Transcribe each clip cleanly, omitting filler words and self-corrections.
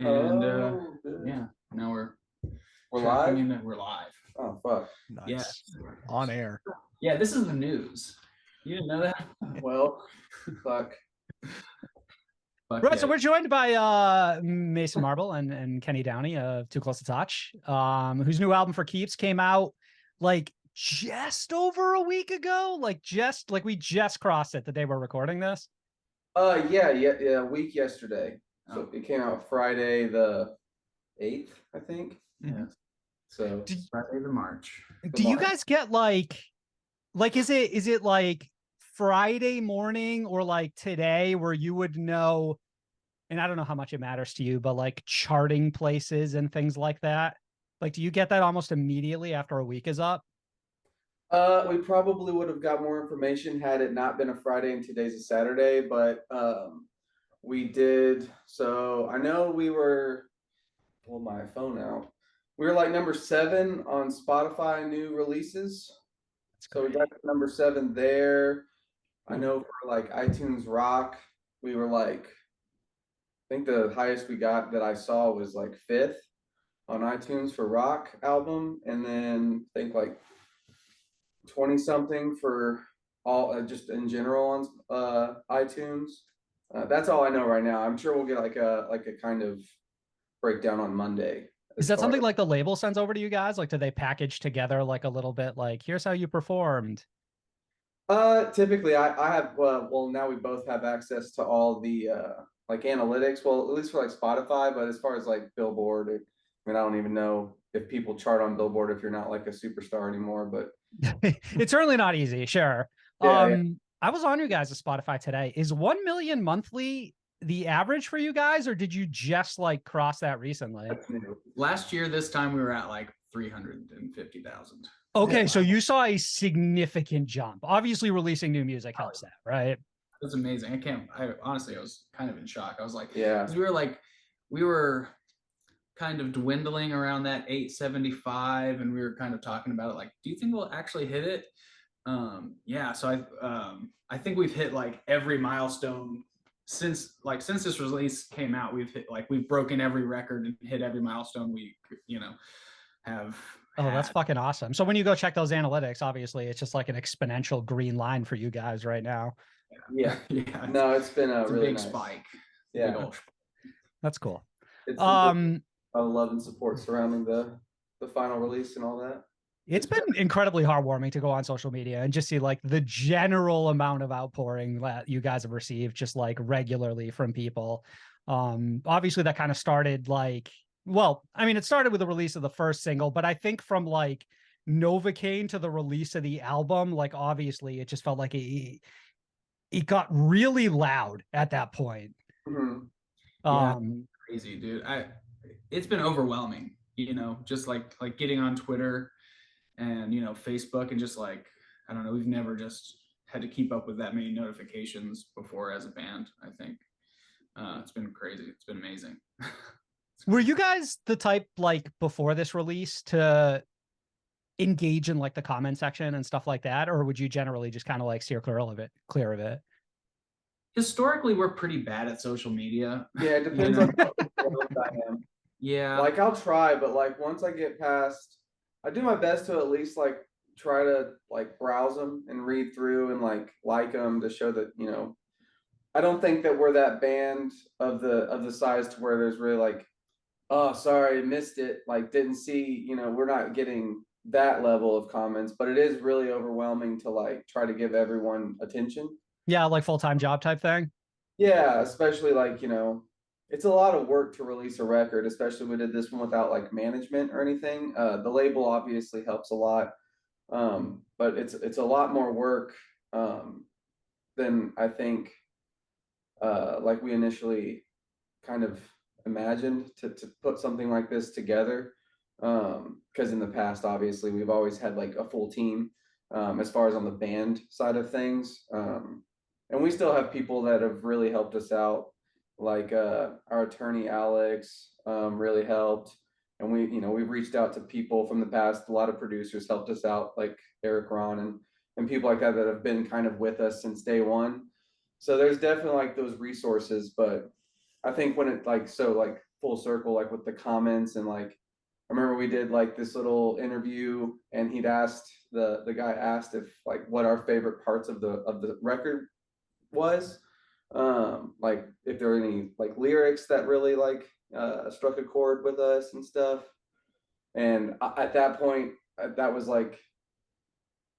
And yeah, now we're live. We're live. Oh fuck! Nice. Yes, on air. Yeah, this is the news. You didn't know that? Well, fuck. Right, yeah. So we're joined by Mason Marble and Kenny Downey of Too Close to Touch, whose new album For Keeps came out like just over a week ago. We just crossed it the day we're recording this. Yeah, a week yesterday. So it came out Friday the 8th, I think. Yeah. So Friday the March. Do you guys get like is it like Friday morning or like today where you would know, and I don't know how much it matters to you, but like charting places and things like that? Like, do you get that almost immediately after a week is up? We probably would have got more information had it not been a Friday and today's a Saturday, but we did. So I know we were, pull my phone out. We were like number 7 on Spotify new releases. So we got number 7 there. I know for like iTunes Rock, we were like, I think the highest we got that I saw was like 5th on iTunes for rock album. And then I think like 20 something for all just in general on iTunes. That's all I know right now. I'm sure we'll get like a kind of breakdown on Monday. Is that something like the label sends over to you guys? Like, do they package together like a little bit like, here's how you performed? Typically I have, well, now we both have access to all the like analytics, well, at least for like Spotify, but as far as like Billboard, I mean, I don't even know if people chart on Billboard if you're not like a superstar anymore, but it's certainly not easy. Sure. Yeah. I was on you guys' Spotify today. Is 1 million monthly the average for you guys, or did you just like cross that recently? Last year, this time we were at like 350,000. Okay, yeah. So you saw a significant jump. Obviously, releasing new music helps that, right? That's amazing. I honestly, I was kind of in shock. I was like, yeah, we were kind of dwindling around that 875, and we were kind of talking about it like, do you think we'll actually hit it? Yeah, so I think we've hit like every milestone since this release came out. We've broken every record and hit every milestone we have. Oh, that's fucking awesome. So when you go check those analytics, obviously it's just like an exponential green line for you guys right now. Yeah. No, it's been a really big nice spike. Yeah, that's cool. It's a love and support surrounding the final release and all that. It's been incredibly heartwarming to go on social media and just see like the general amount of outpouring that you guys have received just like regularly from people. Obviously that kind of started like, well, I mean, it started with the release of the first single, but I think from like Novocaine to the release of the album, like obviously it just felt like it got really loud at that point. Mm-hmm. Crazy, dude. It's been overwhelming, just like getting on Twitter and Facebook, and just like, I don't know, we've never just had to keep up with that many notifications before as a band. I think it's been crazy. It's been amazing. Were you guys the type, like before this release, to engage in like the comment section and stuff like that, or would you generally just kind of like steer clear of it? Historically, we're pretty bad at social media. Yeah, it depends on how I am. Yeah, like I'll try, but like once I get past, I do my best to at least like try to like browse them and read through and like them to show that I don't think that we're that band of the size to where there's really like, oh, sorry, missed it, like didn't see, we're not getting that level of comments, but it is really overwhelming to like try to give everyone attention. Yeah, like full-time job type thing. Yeah, especially like, it's a lot of work to release a record, especially we did this one without like management or anything. The label obviously helps a lot, but it's a lot more work than I think like we initially kind of imagined to put something like this together. Because in the past, obviously, we've always had like a full team as far as on the band side of things. And we still have people that have really helped us out. Like our attorney Alex really helped, and we've reached out to people from the past. A lot of producers helped us out, like Eric Ron and people like that have been kind of with us since day one. So there's definitely like those resources, but I think when it like full circle, like with the comments. And like I remember we did like this little interview, and he'd asked the guy asked if like what our favorite parts of the record was, like if there were any like lyrics that really like struck a chord with us and stuff. And at that point, that was like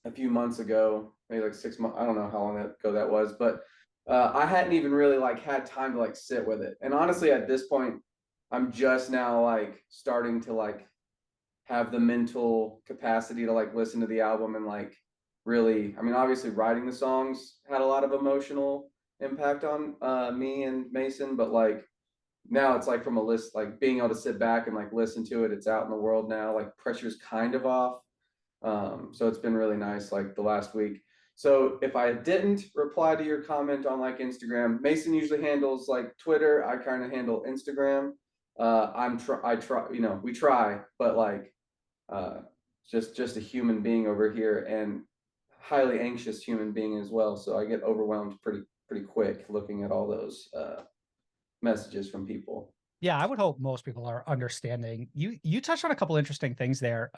a few months ago, maybe like 6 months. I don't know how long ago that was, but I hadn't even really like had time to like sit with it. And honestly, at this point, I'm just now like starting to like have the mental capacity to like listen to the album and like really, I mean, obviously writing the songs had a lot of emotional impact on me and Mason, but like now it's like from a list, like being able to sit back and like listen to it, it's out in the world now, like pressure's kind of off. So it's been really nice like the last week. So if I didn't reply to your comment on like Instagram, Mason usually handles like Twitter, I kind of handle Instagram. I try, you know, we try, but like just a human being over here, and highly anxious human being as well. So I get overwhelmed pretty quick looking at all those messages from people. Yeah, I would hope most people are understanding. You touched on a couple interesting things there.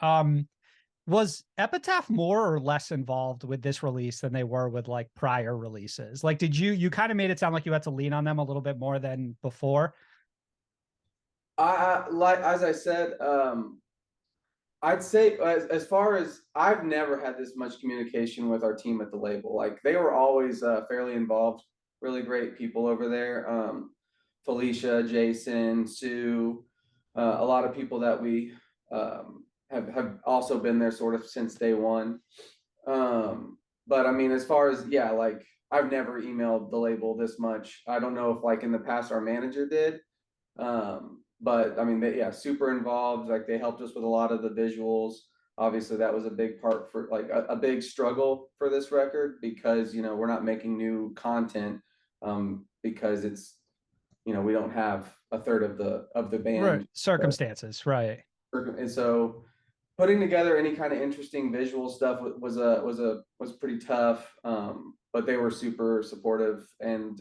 Was Epitaph more or less involved with this release than they were with like prior releases? Like, did you kind of made it sound like you had to lean on them a little bit more than before? I like, as I said, I'd say as far as, I've never had this much communication with our team at the label. Like they were always fairly involved, really great people over there. Felicia, Jason, Sue, a lot of people that we have also been there sort of since day one. But I mean, as far as, yeah, like I've never emailed the label this much. I don't know if like in the past our manager did. But I mean, yeah, super involved. Like they helped us with a lot of the visuals. Obviously, that was a big part for like a big struggle for this record, because you know we're not making new content because it's, you know, we don't have a third of the band. Right. Circumstances, right. And so putting together any kind of interesting visual stuff was pretty tough. But they were super supportive and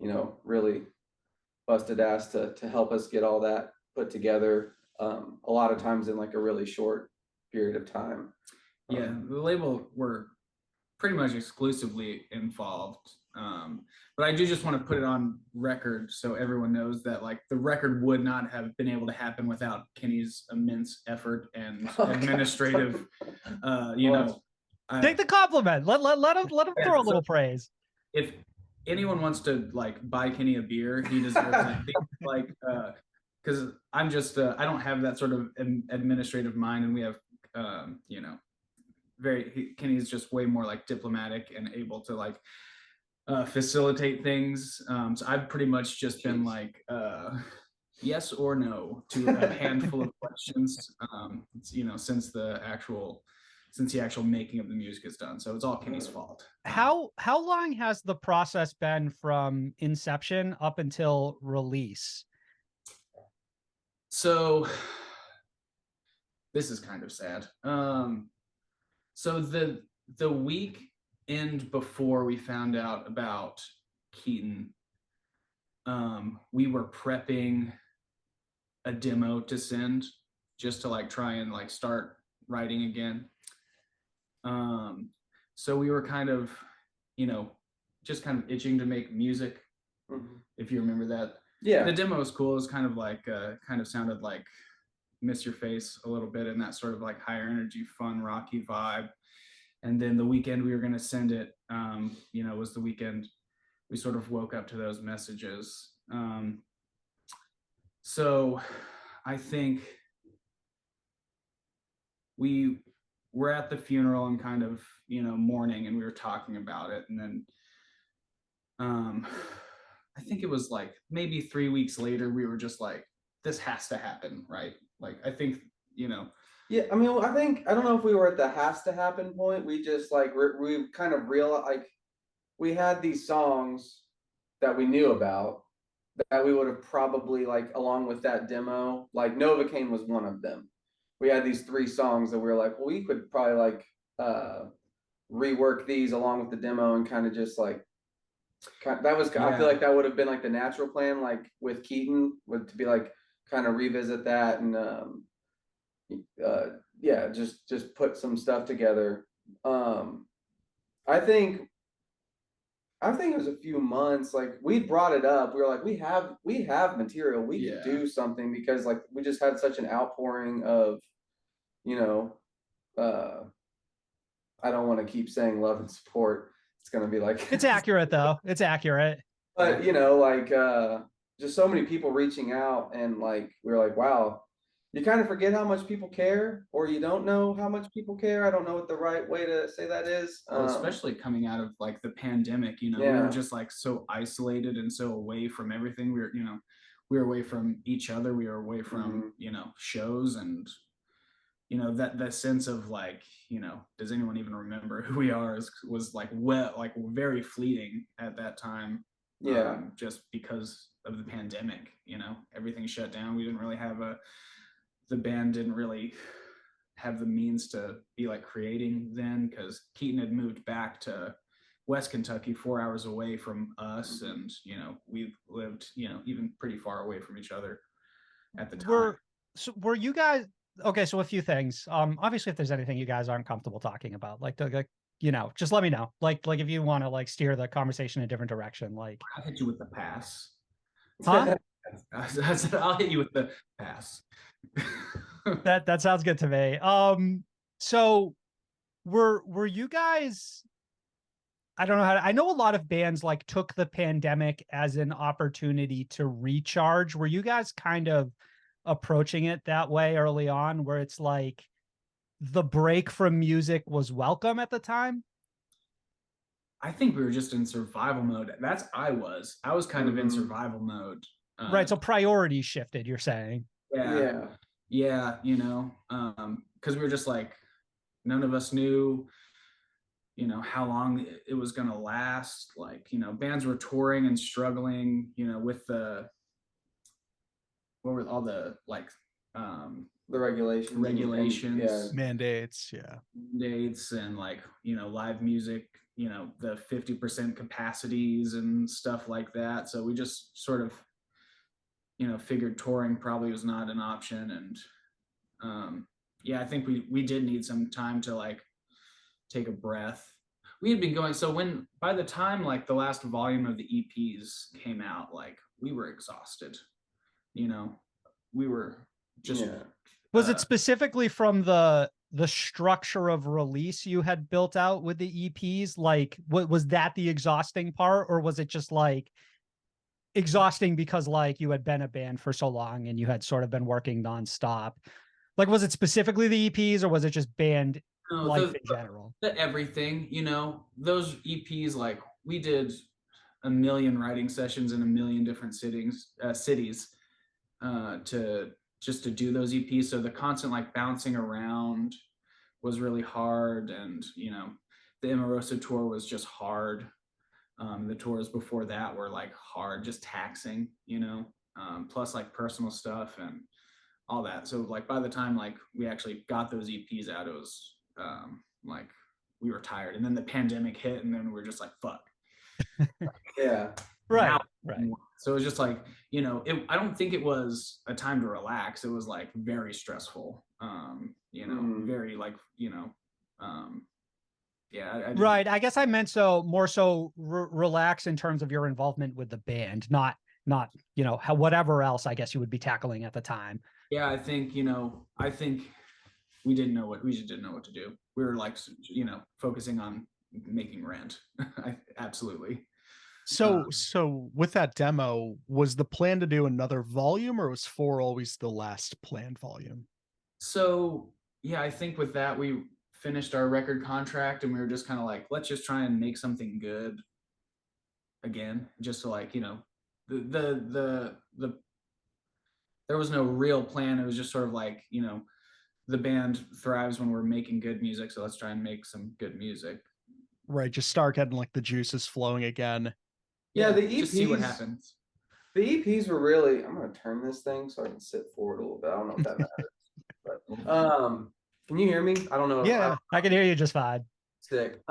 you know, really busted ass to help us get all that put together, a lot of times in like a really short period of time. Yeah, the label were pretty much exclusively involved. But I do just want to put it on record so everyone knows that like the record would not have been able to happen without Kenny's immense effort and administrative, you know. Take the compliment. Let him throw a little praise. If anyone wants to like buy Kenny a beer, he deserves it. Like, because I'm just I don't have that sort of administrative mind, and we have you know, Kenny's just way more like diplomatic and able to like facilitate things. So I've pretty much just been like yes or no to a handful of questions, you know, since the actual making of the music is done. So it's all Kenny's fault. How long has the process been from inception up until release? So this is kind of sad. So the weekend before we found out about Keaton, we were prepping a demo to send just to like try and like start writing again. So we were kind of, you know, just kind of itching to make music. Mm-hmm. If you remember that. Yeah. The demo was cool. It was kind of like, kind of sounded like Miss Your Face a little bit, in that sort of like higher energy, fun, rocky vibe. And then the weekend we were going to send it, you know, was the weekend we sort of woke up to those messages. So I think we were at the funeral and kind of, you know, mourning, and we were talking about it. And then I think it was like maybe 3 weeks later, we were just like, this has to happen, right? Like, I think, you know. Yeah, I mean, I don't know if we were at the has to happen point. We just like, we kind of realized, like, we had these songs that we knew about that we would have probably, like, along with that demo, like Novocaine was one of them. We had these 3 songs that we were like, well, we could probably like rework these along with the demo and kind of just like I feel like that would have been like the natural plan, like with Keaton, would to be like kind of revisit that and yeah, just put some stuff together. I think it was a few months, like we brought it up. We were like, we have material, we could do something, because like we just had such an outpouring of, you know, I don't want to keep saying love and support. It's gonna be like it's accurate though. It's accurate. But you know, like just so many people reaching out, and like we were like, wow, you kind of forget how much people care, or you don't know how much people care. I don't know what the right way to say that is. Well, especially coming out of like the pandemic, you know, we were just like so isolated and so away from everything. We were, you know, we were away from each other. We were away from, you know, shows, and you know, that sense of like, you know, does anyone even remember who we are, was like very fleeting at that time. Just because of the pandemic, you know, everything shut down. We didn't really have the band didn't really have the means to be like creating then, because Keaton had moved back to West Kentucky, 4 hours away from us, and you know, we lived, you know, even pretty far away from each other at the time. Were you guys okay? So a few things. Obviously, if there's anything you guys aren't comfortable talking about, like you know, just let me know. Like if you want to like steer the conversation in a different direction, like I'll hit you with the pass. Huh? I said I'll hit you with the pass. that sounds good to me. So were you guys, I don't know I know a lot of bands like took the pandemic as an opportunity to recharge. Were you guys kind of approaching it that way early on, where it's like the break from music was welcome at the time? I think we were just in survival mode. I was kind of in survival mode. Right. So priorities shifted, you're saying. Yeah. You know, because we were just like, none of us knew, you know, how long it was going to last. Like, you know, bands were touring and struggling, you know, with what were all the like, the regulations, mandates, mandates, and like, you know, live music, you know, the 50% capacities and stuff like that. So we just sort of, you know, figured touring probably was not an option. And yeah, I think we did need some time to like take a breath. We had been going, so by the time like the last volume of the EPs came out, like we were exhausted, you know, we were just was it specifically from the structure of release you had built out with the EPs? Like, what was that the exhausting part, or was it just like exhausting because like you had been a band for so long and you had sort of been working nonstop? Like, was it specifically the EPs, or was it just band life in general? Everything, you know, those EPs, like we did a million writing sessions in a million different cities to do those EPs. So the constant like bouncing around was really hard. And, you know, the Amoroso tour was just hard. The tours before that were like hard, just taxing, you know, plus like personal stuff and all that. So like by the time like we actually got those EPs out, it was like we were tired. And then the pandemic hit, and then we were just like, fuck. Right. So it was just like, you know, I don't think it was a time to relax. It was like very stressful. You know, very like, you know, yeah. Right. I guess I meant more so relax in terms of your involvement with the band, not, you know, whatever else I guess you would be tackling at the time. Yeah, I think, you know, we just didn't know what to do. We were like, you know, focusing on making rent. Absolutely. So with that demo, was the plan to do another volume, or was 4 always the last planned volume? So yeah, I think with that we finished our record contract, and we were just kind of like, let's just try and make something good again, just to like, you know, there was no real plan. It was just sort of like, you know, the band thrives when we're making good music, so let's try and make some good music. Right, just start getting like the juices flowing again. Yeah, the EPs, just see what happens. The EPs were really, I'm gonna turn this thing so I can sit forward a little bit. I don't know if that matters. But can you hear me? I don't know. Yeah, I can hear you just fine. Sick.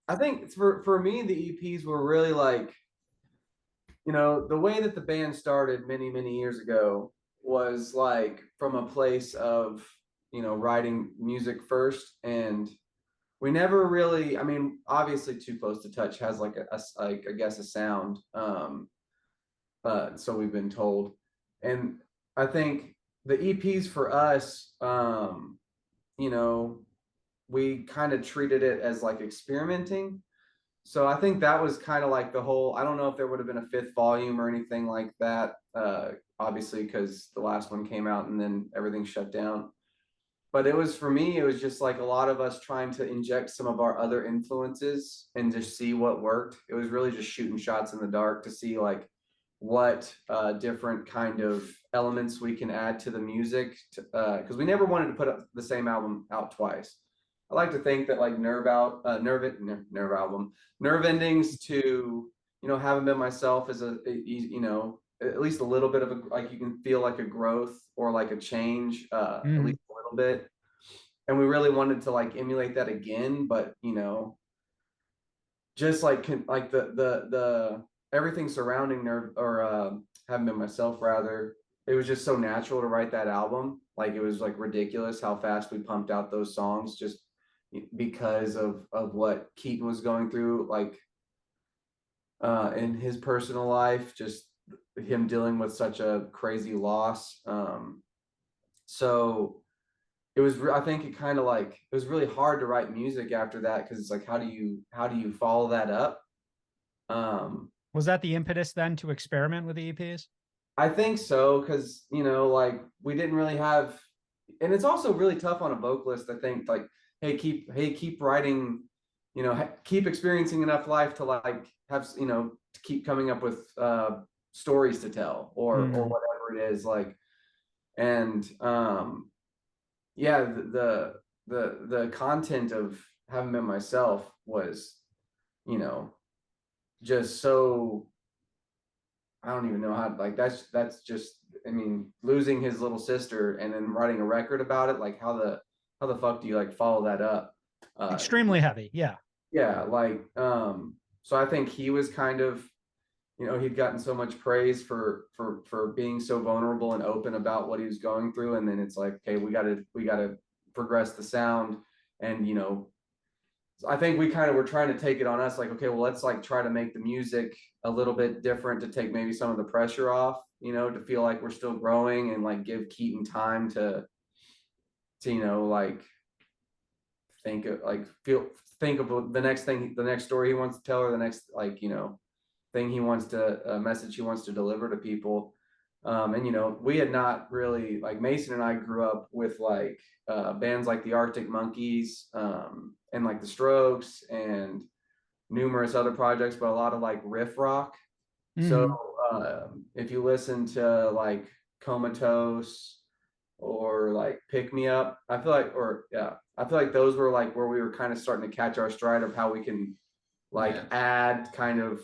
I think for me, the EPs were really like, you know, the way that the band started many, many years ago was like from a place of, you know, writing music first. And we never really, I mean, obviously Too Close to Touch has like like, I guess a sound. So we've been told. And I think the EPs for us, you know, we kind of treated it as like experimenting. So I think that was kind of like the whole, I don't know if there would have been a fifth volume or anything like that, obviously, because the last one came out and then everything shut down. But it was, for me, it was just like a lot of us trying to inject some of our other influences and just see what worked. It was really just shooting shots in the dark to see like what different kind of elements we can add to the music, because we never wanted to put the same album out twice. I like to think that like Nerve album, Nerve Endings to, you know, Haven't Been Myself is you know, at least a little bit of a, like you can feel like a growth or like a change, at least a little bit. And we really wanted to like emulate that again, but you know, just like the everything surrounding Nerve, or Haven't Been Myself rather, it was just so natural to write that album. Like it was like ridiculous how fast we pumped out those songs just because of what Keaton was going through, like in his personal life, just him dealing with such a crazy loss. So it was, I think it kind of like, it was really hard to write music after that, because it's like, how do you follow that up? Was that the impetus then to experiment with the EPs? I think so, because, you know, like we didn't really have, and it's also really tough on a vocalist, I think, like, hey, keep writing, you know, keep experiencing enough life to like have, you know, to keep coming up with stories to tell, or whatever it is, like. And yeah, the content of Haven't Been Myself was, you know, just so, I don't even know how, like that's just, I mean, losing his little sister and then writing a record about it, like how the fuck do you like follow that up? Extremely heavy, yeah. Yeah, like so I think he was kind of, you know, he'd gotten so much praise for being so vulnerable and open about what he was going through, and then it's like, okay, we gotta progress the sound. And you know, I think we kind of were trying to take it on us, like, okay, well, let's like try to make the music a little bit different to take maybe some of the pressure off, you know, to feel like we're still growing, and like give Keaton time to you know, like think of the next thing, the next story he wants to tell, or the next, like, you know, thing he wants to, message he wants to deliver to people. And you know, we had not really, like, Mason and I grew up with like bands like the Arctic Monkeys, and like the Strokes and numerous other projects, but a lot of like riff rock. So if you listen to like Comatose or like Pick Me Up, I feel like, or yeah, I feel like those were like where we were kind of starting to catch our stride of how we can like add kind of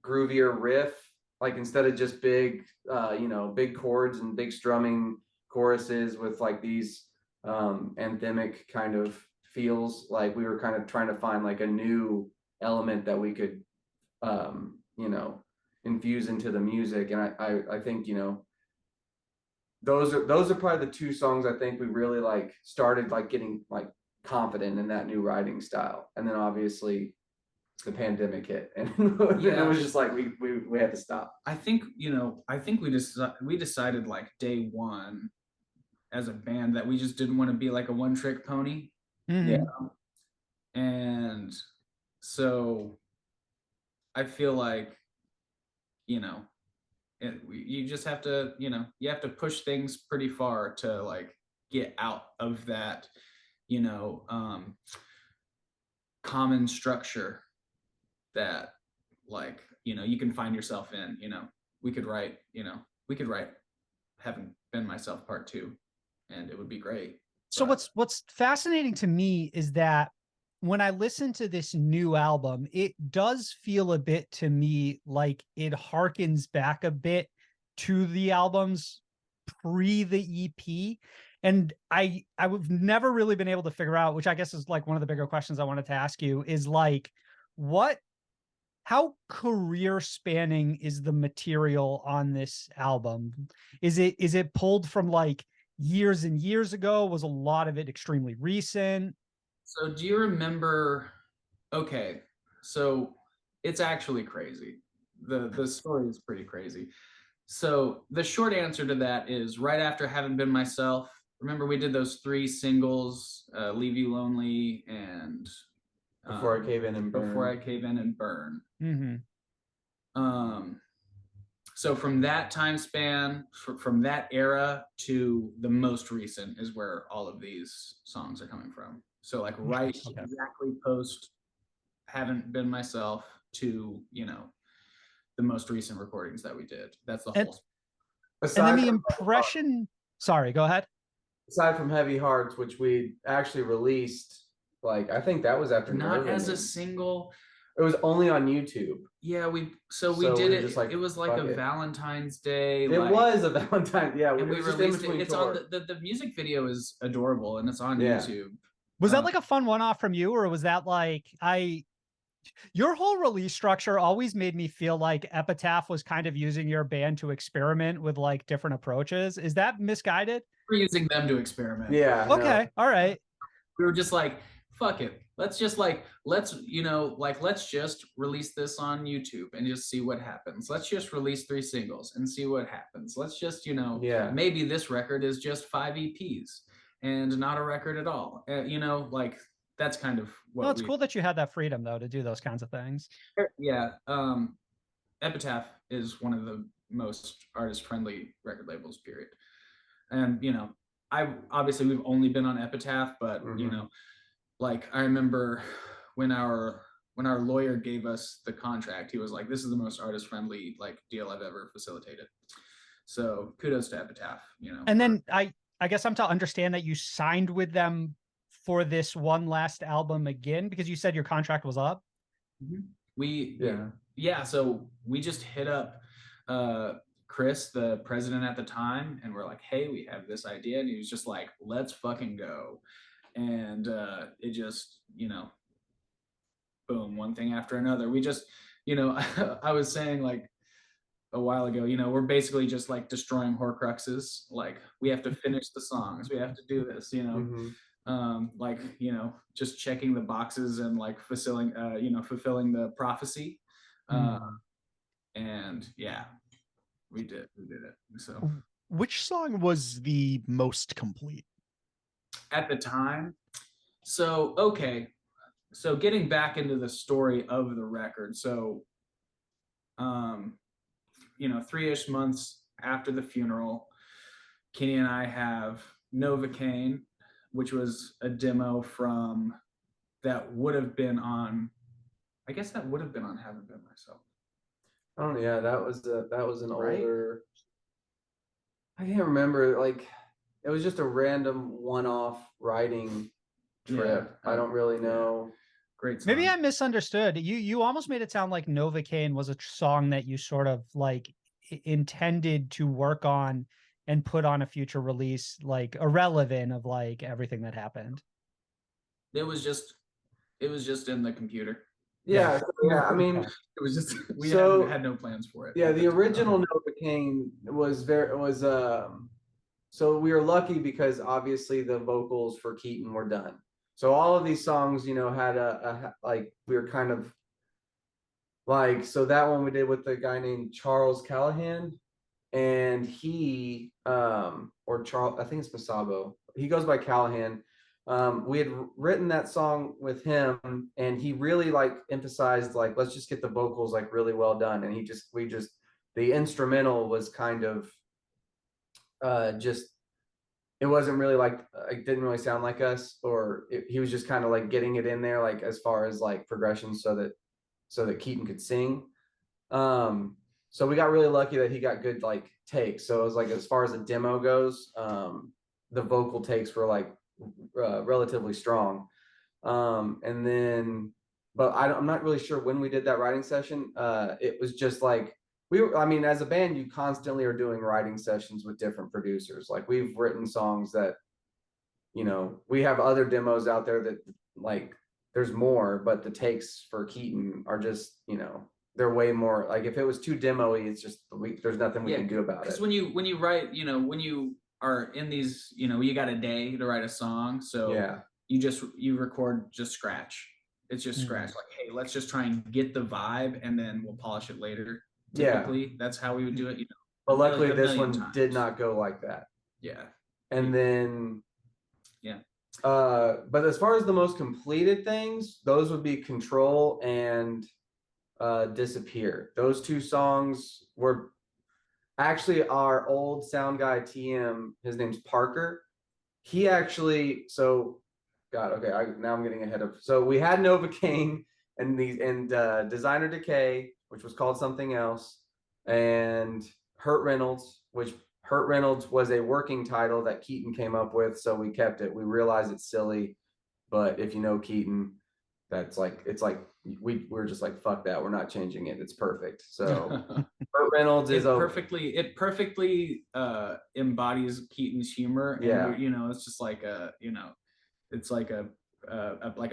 groovier riff, like instead of just big, you know, big chords and big strumming choruses with like these anthemic kind of feels, like we were kind of trying to find like a new element that we could, you know, infuse into the music. And I think, you know, those are probably the two songs I think we really like started like getting like confident in that new writing style. And then obviously the pandemic hit, and it was just like we had to stop. I think, you know, I think we decided like day one as a band that we just didn't want to be like a one-trick pony. Yeah. And so I feel like, you know, you just have to, you know, you have to push things pretty far to like get out of that, you know, common structure that, like, you know, you can find yourself in. You know, we could write Haven't Been Myself Part 2, and it would be great. So what's fascinating to me is that when I listen to this new album, it does feel a bit to me like it harkens back a bit to the albums pre the EP. And I've never really been able to figure out, which I guess is like one of the bigger questions I wanted to ask you, is like, how career spanning is the material on this album? Is it pulled from like years and years ago? Was a lot of it extremely recent? So do you remember? Okay, so it's actually crazy. The story is pretty crazy. So the short answer to that is right after Haven't Been Myself. Remember we did those 3 singles, Leave You Lonely and Before I Cave In and Burn. Before I Cave In and Burn. Mm-hmm. So from that time span, from that era to the most recent is where all of these songs are coming from. So like exactly post Haven't Been Myself to, you know, the most recent recordings that we did. That's the whole. And then the impression. Sorry, go ahead. Aside from Heavy Hearts, which we actually released, like I think that was after not as a single. It was only on YouTube. Yeah, we did it. Like, it was like a Valentine's Day. It was a Valentine's. Yeah, and we released it. It's on the music video is adorable and it's on YouTube. Was that like a fun one-off from you, or was that like your whole release structure always made me feel like Epitaph was kind of using your band to experiment with like different approaches. Is that misguided? We're using them to experiment. Yeah. Okay. All right. We were just like, fuck it. Let's just let's just release this on YouTube and just see what happens. Let's just release 3 singles and see what happens. Let's just, maybe this record is just 5 EPs and not a record at all. That's kind of what. Well, it's cool that you had that freedom though to do those kinds of things. Yeah. Epitaph is one of the most artist friendly record labels, period. And we've only been on Epitaph, but I remember when our lawyer gave us the contract, he was like, this is the most artist friendly deal I've ever facilitated. So kudos to Epitaph, And then I guess I'm to understand that you signed with them for this one last album again, because you said your contract was up. So we just hit up Chris, the president at the time, and we're like, hey, we have this idea. And he was just like, let's fucking go. And it just, boom, one thing after another. We just, I was saying a while ago, we're basically just destroying Horcruxes. We have to finish the songs. We have to do this, just checking the boxes and fulfilling the prophecy. And yeah, we did it. So which song was the most complete at the time? So getting back into the story of the record. So 3-ish months after the funeral, Kenny and I have Novocaine, which was a demo from that would have been on Haven't Been Myself. Oh yeah, that was an older. I can't remember. It was just a random one-off writing trip. I don't really know. Great song. Maybe I misunderstood. You almost made it sound like Novocaine was a song that you sort of intended to work on and put on a future release, irrelevant of everything that happened. It was just in the computer. Yeah. I mean, it was just we had no plans for it. Yeah, the original Novocaine was so we were lucky because obviously the vocals for Keaton were done. So all of these songs, had we were kind of so that one we did with the guy named Charles Callahan, and he or Charles, I think it's Masabo. He goes by Callahan. We had written that song with him, and he really emphasized let's just get the vocals really well done. And the instrumental was kind of it wasn't really it didn't really sound like us, or he was just kind of getting it in there as far as progression so that Keaton could sing. So we got really lucky that he got good takes. So it was as far as the demo goes, the vocal takes were relatively strong. And then, but I'm not really sure when we did that writing session. It was just as a band, you constantly are doing writing sessions with different producers. We've written songs that you know, we have other demos out there that like there's more, but the takes for Keaton are just, you know, they're way more like if it was too demo-y, it's just there's nothing we can do about it. Because when you write, you know, when you are in these, you know, you got a day to write a song, so Yeah. you record just scratch. It's just scratch. Like, hey, let's just try and get the vibe, and then we'll polish it later. Typically, that's how we would do it. You know, But luckily, a this million one times. did not go like that. Yeah. And then, yeah. But as far as the most completed things, those would be Control and Disappear. Those two songs were actually our old sound guy TM. His name's Parker. He actually, so God, okay, now I'm getting ahead of. So we had Novocaine and Designer Decay, which was called something else, and Hurt Reynolds, which Hurt Reynolds was a working title that Keaton came up with, so we kept it. We realized it's silly, but if you know Keaton, that's like, it's like we're just like, fuck that, we're not changing it. It's perfect. So Hurt Reynolds is perfectly embodies Keaton's humor. And yeah, you know, it's just like you know, it's like a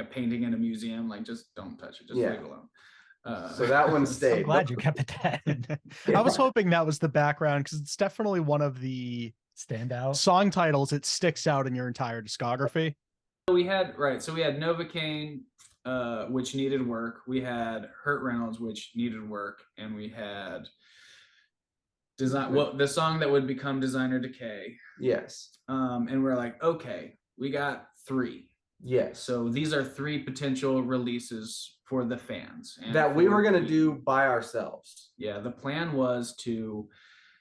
painting in a museum. Like, just don't touch it. Just leave it alone. So that one stayed. I'm glad you kept it dead. I was hoping that was the background because it's definitely one of the standout song titles. It sticks out in your entire discography. So we had Novocaine, which needed work. We had Hurt Reynolds, which needed work, and we had the song that would become Designer Decay. Yes. And we're like, okay, we got 3. Yes. So these are 3 potential releases for the fans that we were going to do by ourselves. Yeah, the plan was to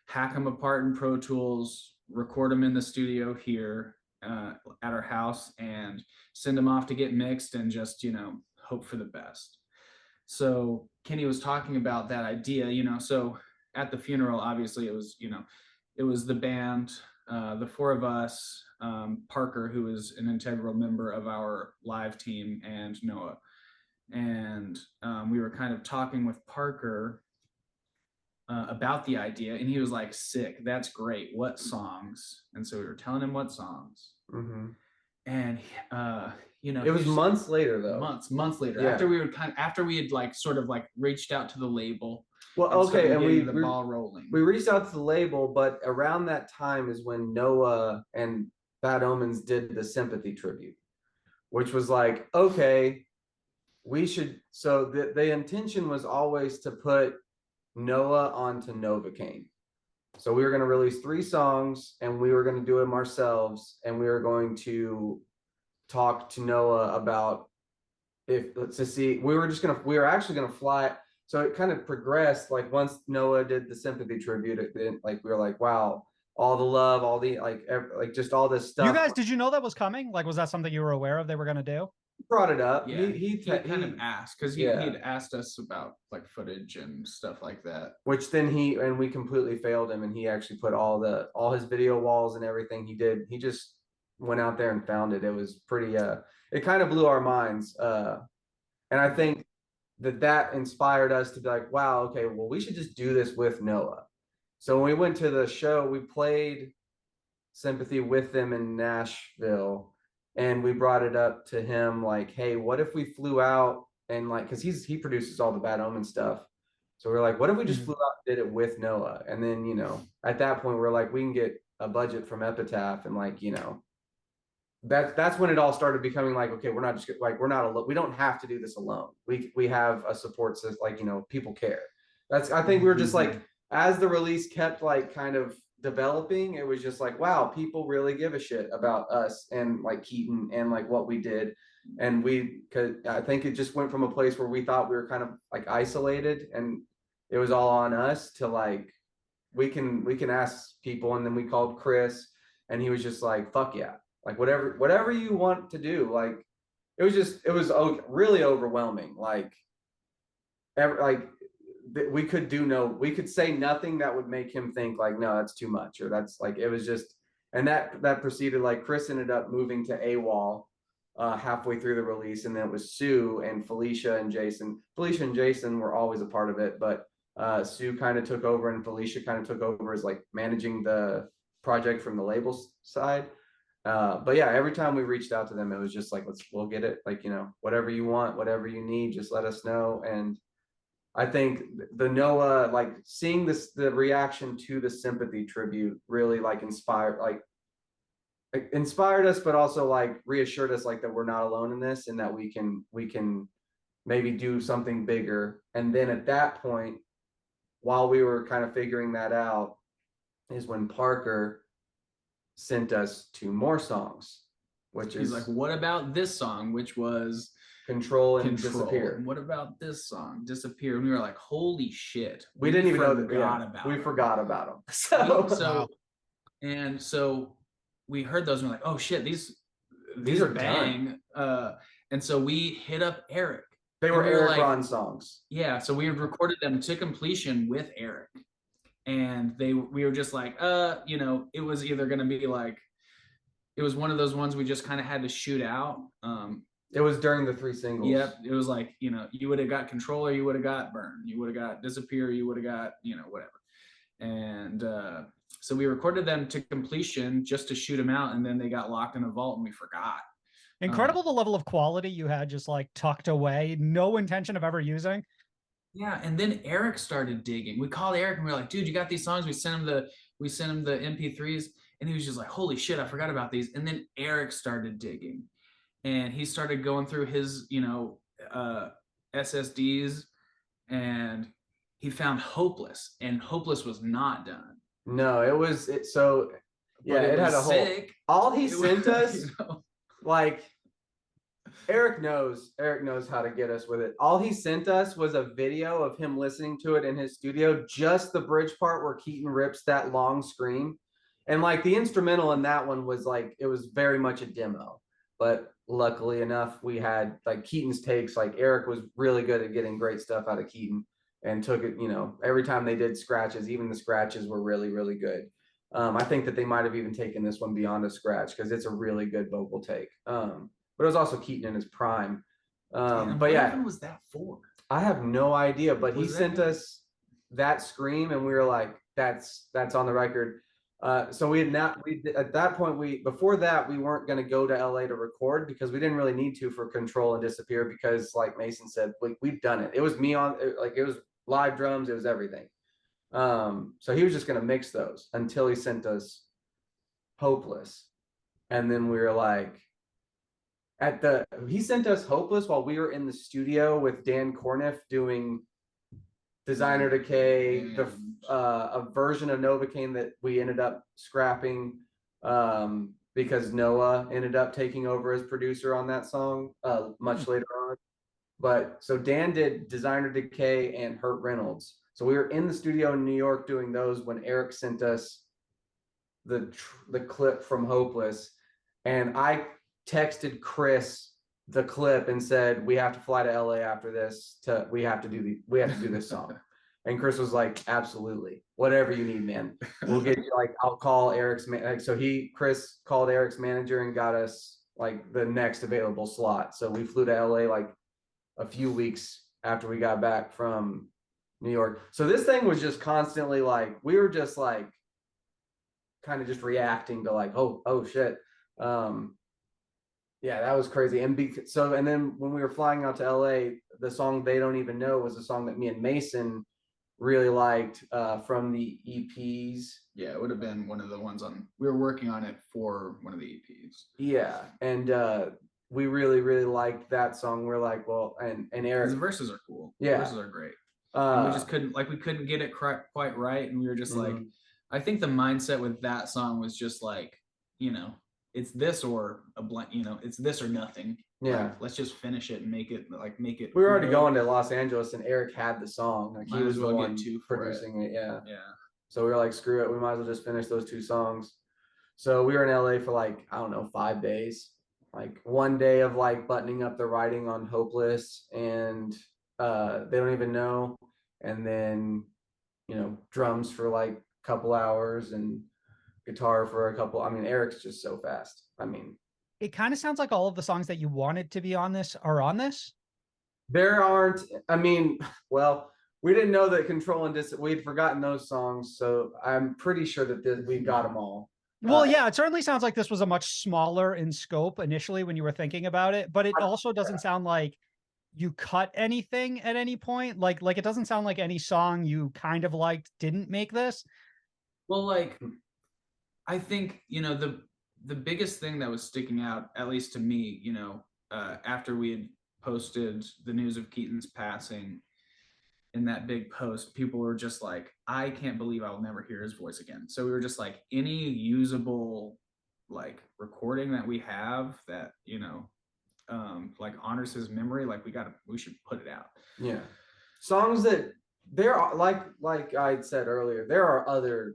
hack them apart in Pro Tools, record them in the studio here at our house, and send them off to get mixed, and just, you know, hope for the best. So Kenny was talking about that idea, you know. So at the funeral, obviously it was, you know, it was the band, the 4 of us, Parker, who is an integral member of our live team, and Noah. And we were kind of talking with Parker about the idea, and he was like, sick, that's great, what songs? And so we were telling him what songs. And you know, it was months later though. Months later, yeah. after we had like sort of like reached out to the label. Well, okay, and we the ball rolling. We reached out to the label, but around that time is when Noah and Bad Omens did the Sympathy tribute, which was like, okay, we should. So the intention was always to put Noah onto Novocaine. So we were going to release 3 songs, and we were going to do them ourselves, and we were going to talk to Noah about we were actually going to fly. So it kind of progressed. Like once Noah did the Sympathy tribute, like we were like, wow, all the love, all the like just all this stuff. You guys, did you know that was coming? Like, was that something you were aware of they were going to do? He brought it up. Yeah, he kind of asked, because he'd asked us about like footage and stuff like that. Which then we completely failed him, and he actually put all his video walls and everything he did. He just went out there and found it. It was pretty. It kind of blew our minds. And I think that inspired us to be like, wow, okay, well, we should just do this with Noah. So when we went to the show, we played Sympathy with them in Nashville, and we brought it up to him like, hey, what if we flew out and like, because he produces all the Bad Omen stuff. So we're like, what if we just flew out and did it with Noah? And then, you know, at that point, we're like, we can get a budget from Epitaph, and like, you know, that's when it all started becoming like, okay, we're not just like, we don't have to do this alone. We have a support system, like, you know, people care. I think we were just like, as the release kept like kind of developing, it was just like, wow, people really give a shit about us and like Keaton and like what we did. And I think it just went from a place where we thought we were kind of like isolated and it was all on us to like, we can ask people. And then we called Chris, and he was just like, fuck yeah. Like whatever you want to do. Like, it was really overwhelming. Like, we could say nothing that would make him think like, no, that's too much, or that's like, it was just, and that proceeded. Like, Chris ended up moving to AWOL halfway through the release, and then it was Sue and Felicia and Jason. Felicia and Jason were always a part of it, but Sue kind of took over, and Felicia kind of took over as like managing the project from the label side. But yeah, every time we reached out to them, it was just like, we'll get it. Like, you know, whatever you want, whatever you need, just let us know. And I think the Noah, like seeing the reaction to the sympathy tribute really like inspired us, but also like reassured us like that we're not alone in this, and that we can maybe do something bigger. And then at that point, while we were kind of figuring that out, is when Parker sent us 2 more songs, which He's is like, what about this song, which was Control and Control? Disappear. And what about this song, Disappear? And we were like, holy shit, We didn't even know that. We forgot about them. So we heard those and we're like, oh shit, these are bang. And so we hit up Eric. They were Eric Ron songs. Yeah, so we had recorded them to completion with Eric. And we were just like, you know, it was either going to be like, it was one of those ones we just kind of had to shoot out. It was during the 3 singles. Yep. It was like, you know, you would have got Control, or you would have got Burn. You would have got Disappear, you would have got, you know, whatever. And so we recorded them to completion just to shoot them out. And then they got locked in a vault and we forgot. Incredible the level of quality you had just like tucked away, no intention of ever using. Yeah, and then Eric started digging. We called Eric and we were like, dude, you got these songs? We sent him the MP3s, and he was just like, holy shit, I forgot about these. And then Eric started digging, and he started going through his, you know, SSDs, and he found Hopeless, and Hopeless was not done. No, it had a whole, all he sent us, you know? Like, Eric knows how to get us with it. All he sent us was a video of him listening to it in his studio, just the bridge part where Keaton rips that long scream. And like the instrumental in that one was like, it was very much a demo. But luckily enough, we had like Keaton's takes. Like Eric was really good at getting great stuff out of Keaton, and took it, you know, every time they did scratches, even the scratches were really, really good. I think that they might have even taken this one beyond a scratch, because it's a really good vocal take. But it was also Keaton in his prime. But yeah, what was that for? I have no idea. But he sent us that scream, and we were like, "That's on the record." So we at that point, before that we weren't going to go to LA to record, because we didn't really need to for Control and Disappear, because like Mason said, we've done it. It was me on, like, it was live drums, it was everything. So he was just going to mix those until he sent us Hopeless, and then we were like. He sent us Hopeless while we were in the studio with Dan Corniff doing Designer Decay, a version of Novocaine that we ended up scrapping because Noah ended up taking over as producer on that song much later on. But so Dan did Designer Decay and Hurt Reynolds. So we were in the studio in New York doing those when Eric sent us the clip from Hopeless, and I texted Chris the clip and said, we have to fly to LA after this, we have to do this song. And Chris was like, absolutely, whatever you need, man, we'll get you, like, I'll call Eric's Chris called Eric's manager and got us like the next available slot. So we flew to LA like a few weeks after we got back from New York. So this thing was just constantly like, we were just like kind of just reacting to like, oh shit. Yeah, that was crazy. And then when we were flying out to LA, the song They Don't Even Know was a song that me and Mason really liked from the EPs. Yeah, it would have been one of the ones we were working on it for one of the EPs. Yeah, and we really, really liked that song. We're like, well, and Eric, the verses are cool. Yeah, the verses are great. We just couldn't get it quite right, and we were just like, I think the mindset with that song was just like, you know, it's this or a blank, you know, it's this or nothing. Yeah, like, let's just finish it and make it. We were already going to Los Angeles, and Eric had the song. Like, he was the one producing it. Yeah. So we were like, screw it, we might as well just finish those 2 songs. So we were in LA for like, I don't know, 5 days. Like one day of like buttoning up the writing on Hopeless and They Don't Even Know, and then, you know, drums for like a couple hours and guitar for a couple. I mean, Eric's just so fast. I mean, it kind of sounds like all of the songs that you wanted to be on this are on this. There aren't, I mean, well, we didn't know that Control and we'd forgotten those songs, so I'm pretty sure that we got them all. Well, yeah, it certainly sounds like this was a much smaller in scope initially when you were thinking about it, but it also doesn't sound like you cut anything at any point. Like it doesn't sound like any song you kind of liked didn't make this. Well, like, I think, the biggest thing that was sticking out, at least to me, after we had posted the news of Keaton's passing in that big post, people were just like, I can't believe I'll never hear his voice again. So we were just like, any usable like recording that we have that, like honors his memory, like we should put it out. Yeah. Songs that there are like I said earlier, there are other,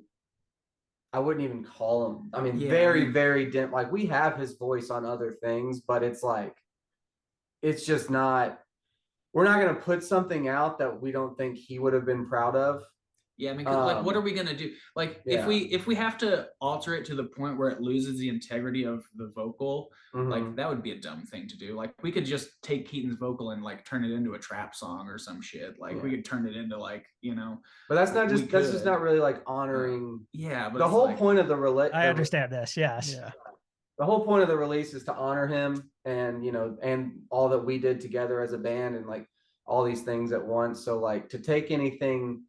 I wouldn't even call them. I mean, very dim. Like we have his voice on other things, but it's like, it's just not, we're not going to put something out that we don't think he would have been proud of. Yeah, I mean, like, what are we gonna do? Like, if we have to alter it to the point where it loses the integrity of the vocal, like that would be a dumb thing to do. Like, we could just take Keaton's vocal and like turn it into a trap song or some shit. Like, we could turn it into like, But that's not just that's just not really like honoring. But the whole point of the I understand this. Yes. Yeah. The whole point of the release is to honor him, and and all that we did together as a band, and like all these things at once. So like to take anything.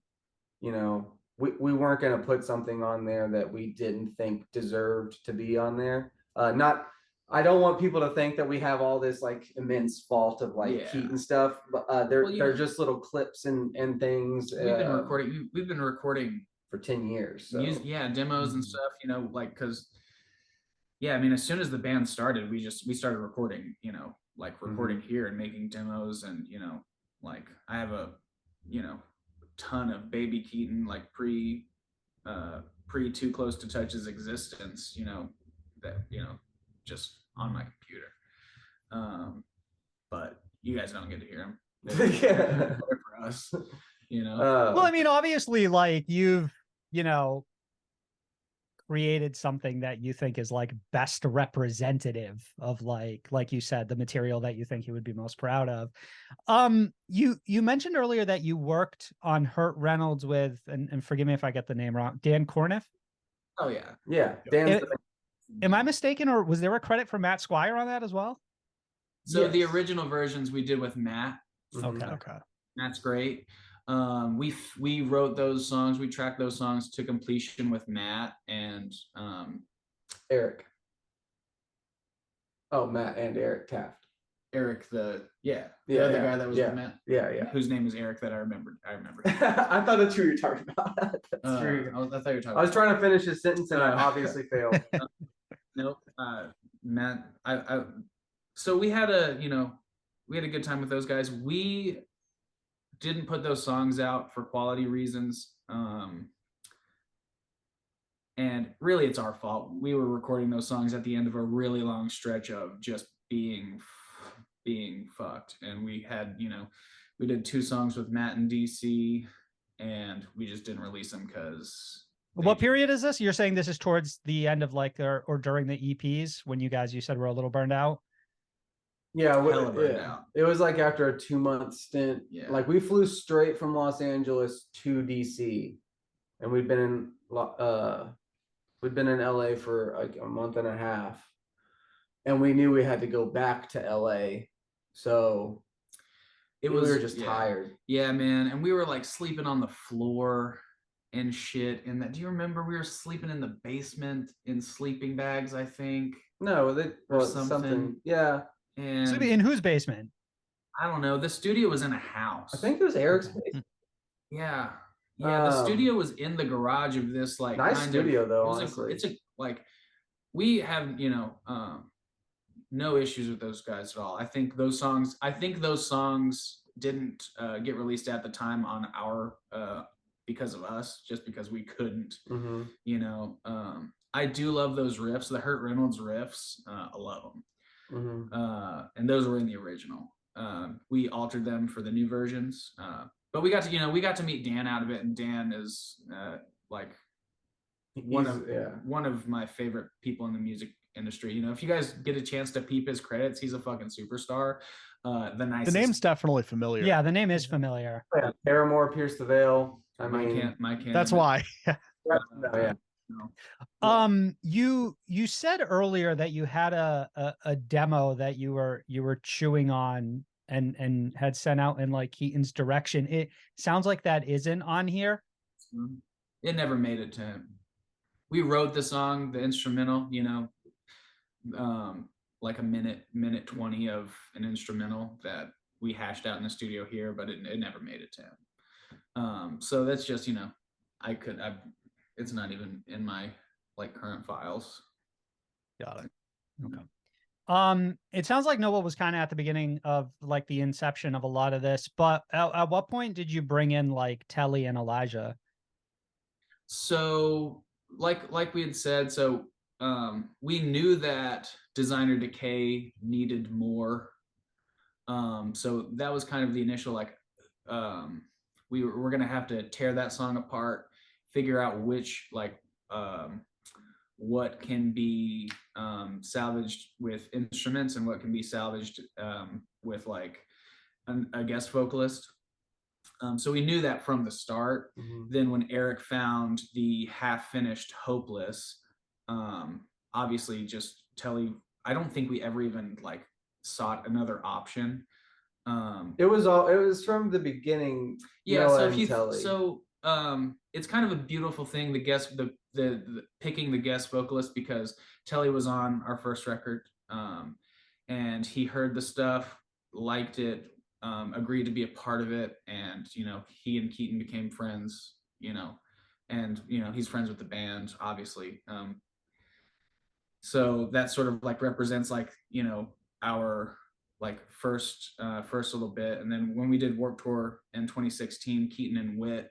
We weren't going to put something on there that we didn't think deserved to be on there. I don't want people to think that we have all this like immense fault of like Keaton stuff, but they're just little clips and things. We've been recording for 10 years. So. Demos and stuff, like, cause I mean, as soon as the band started, we started recording, like recording here and making demos, and, like I have a, ton of baby Keaton, like pre Too Close to Touch's existence, that just on my computer, but you guys don't get to hear them. They're for us, well, I mean, obviously, like you've created something that you think is like best representative of like you said, the material that you think you would be most proud of. You mentioned earlier that you worked on Hurt Reynolds with, and forgive me if I get the name wrong, Dan Corniff. Oh yeah. Dan's am I mistaken, or was there a credit for Matt Squire on that as well? So the original versions we did with Matt. Okay. Matt's great. We wrote those songs, we tracked those songs to completion with Matt and Eric. Oh, Matt and Eric Taft. Eric, the other guy that was with Matt. Yeah. Whose name is Eric that I remember. I thought that's who you were talking about. That's true. I thought you were talking. I was trying to finish his sentence and I obviously failed. Nope. Matt, so we had a good time with those guys. We didn't put those songs out for quality reasons, and really it's our fault. We were recording those songs at the end of a really long stretch of just being fucked, and we had we did 2 songs with Matt and DC, and we just didn't release them because what period is this? You're saying this is towards the end of like or during the EPs when you said were a little burned out? Yeah, it was like after a 2-month stint. Yeah. Like we flew straight from Los Angeles to DC, and we'd been in LA for like a month and a half, and we knew we had to go back to LA, so we were just tired. Yeah, man, and we were like sleeping on the floor and shit. And do you remember we were sleeping in the basement in sleeping bags? I think something. Yeah. And so in whose basement? I don't know. The studio was in a house. I think it was Eric's basement. Yeah. The studio was in the garage of this like nice studio though. Honestly, we have no issues with those guys at all. I think those songs didn't get released at the time on our because of us, just because we couldn't. I do love those riffs, the Hurt Reynolds riffs. I love them. And those were in the original. We altered them for the new versions, but we got to meet Dan out of it, and Dan is like one of my favorite people in the music industry. If you guys get a chance to peep his credits, he's a fucking superstar. The name's definitely familiar. Yeah, the name is familiar. Paramore, Pierce the Veil. My Candidate. That's why. You said earlier that you had a demo that you were chewing on and had sent out in like Keaton's direction. It sounds like that isn't on here. It never made it to him. We wrote the song, the instrumental, like a minute 20 of an instrumental that we hashed out in the studio here, but it never made it to him. So that's just, it's not even in my like current files. Got it. Okay. It sounds like Noah was kind of at the beginning of like the inception of a lot of this, but at what point did you bring in like Telly and Elijah? So like we had said, so we knew that Designer Decay needed more. So that was kind of the initial, like, we're gonna have to tear that song apart, figure out which, like, what can be salvaged with instruments and what can be salvaged with like a guest vocalist. So we knew that from the start. Then when Eric found the half-finished Hopeless, obviously just Telly, I don't think we ever even like sought another option. It was from the beginning. Yeah, Noah so and Telly. it's kind of a beautiful thing, the picking the guest vocalist, because Telly was on our first record, and he heard the stuff, liked it, agreed to be a part of it, and he and Keaton became friends, and he's friends with the band, obviously. So that sort of like represents like our like first little bit. And then when we did Warped Tour in 2016, Keaton and Whit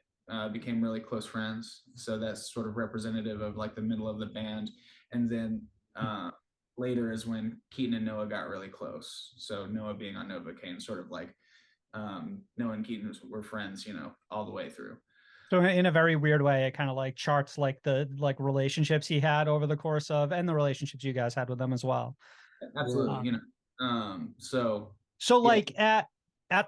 became really close friends, so that's sort of representative of like the middle of the band. And then later is when Keaton and Noah got really close, so Noah being on Novocaine, sort of like Noah and Keaton were friends all the way through. So in a very weird way, it kind of like charts like the like relationships he had over the course of, and the relationships you guys had with them as well. Absolutely. So like at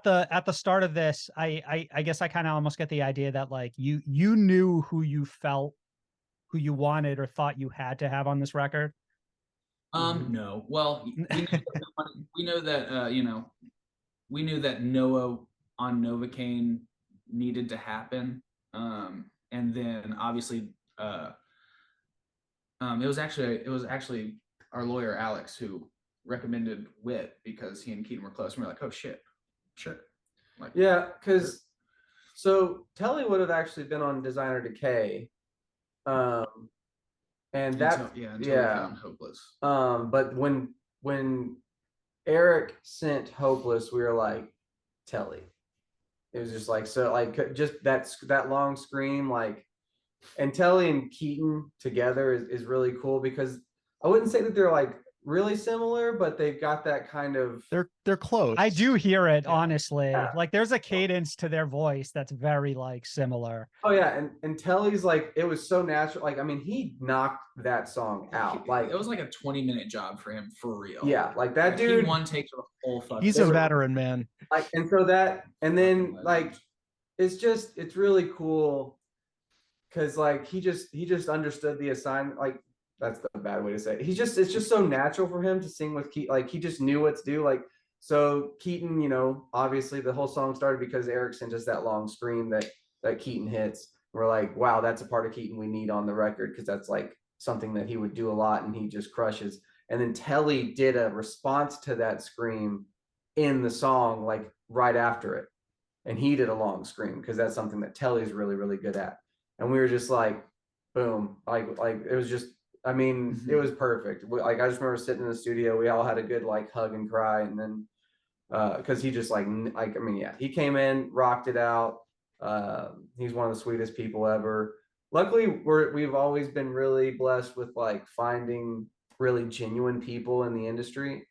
the start of this, I guess I kind of almost get the idea that like you knew who you wanted or thought you had to have on this record. No. Well, we know that we knew that Noah on Novocaine needed to happen. And then obviously it was actually our lawyer Alex who recommended Whit, because he and Keaton were close, and we were like, oh shit, sure. Like, yeah, because so Telly would have actually been on Designer Decay, and that we found Hopeless. But when Eric sent Hopeless, we were like, Telly. It was just like, so like just that long scream, like, and Telly and Keaton together is really cool, because I wouldn't say that they're like really similar, but they've got that kind of, they're close. I do hear it, honestly. Yeah. Like there's a cadence to their voice that's very like similar. Oh yeah, and Telly's like, it was so natural. Like, I mean, he knocked that song out. Like it was like a 20-minute job for him, for real. Yeah, like that dude. He one takes the whole fucking. He's a veteran, man. Like, and so that, and then like, it's really cool, because like he just understood the assignment. Like, that's the bad way to say it. It's just so natural for him to sing with Keaton. Like, he just knew what to do. Like, so Keaton, obviously the whole song started because Eric sent us that long scream that Keaton hits. We're like, wow, that's a part of Keaton we need on the record, because that's like something that he would do a lot and he just crushes. And then Telly did a response to that scream in the song, like right after it. And he did a long scream, because that's something that Telly's really, really good at. And we were just like, boom, like it was just, I mean, it was perfect. Like, I just remember sitting in the studio, we all had a good like hug and cry. And then because he just like, I mean, yeah, he came in, rocked it out. He's one of the sweetest people ever. Luckily, we've always been really blessed with like finding really genuine people in the industry.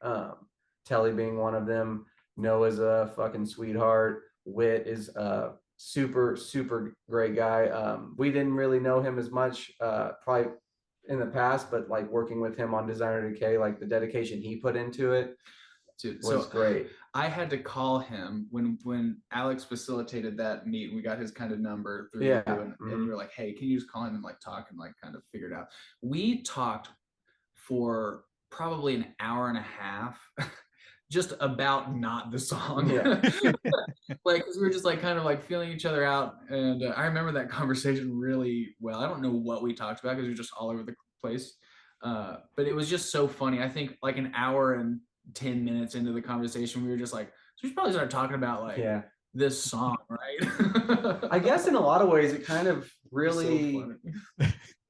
Telly being one of them. Noah's a fucking sweetheart. Whit is a super, super great guy. We didn't really know him as much probably in the past, but like working with him on Designer Decay, like the dedication he put into it, Dude, was so great. I had to call him when Alex facilitated that meet. We got his kind of number through Yeah. you, and we were like, hey, can you just call him and like talk and like kind of figure it out. We talked for probably an hour and a half just about not the song. Yeah. Like, because we were just like kind of like feeling each other out. And I remember that conversation really well. I don't know what we talked about because we were just all over the place. But it was just so funny. I think like an hour and 10 minutes into the conversation, we were just like, so we should probably start talking about like this song, right? I guess in a lot of ways, it kind of really,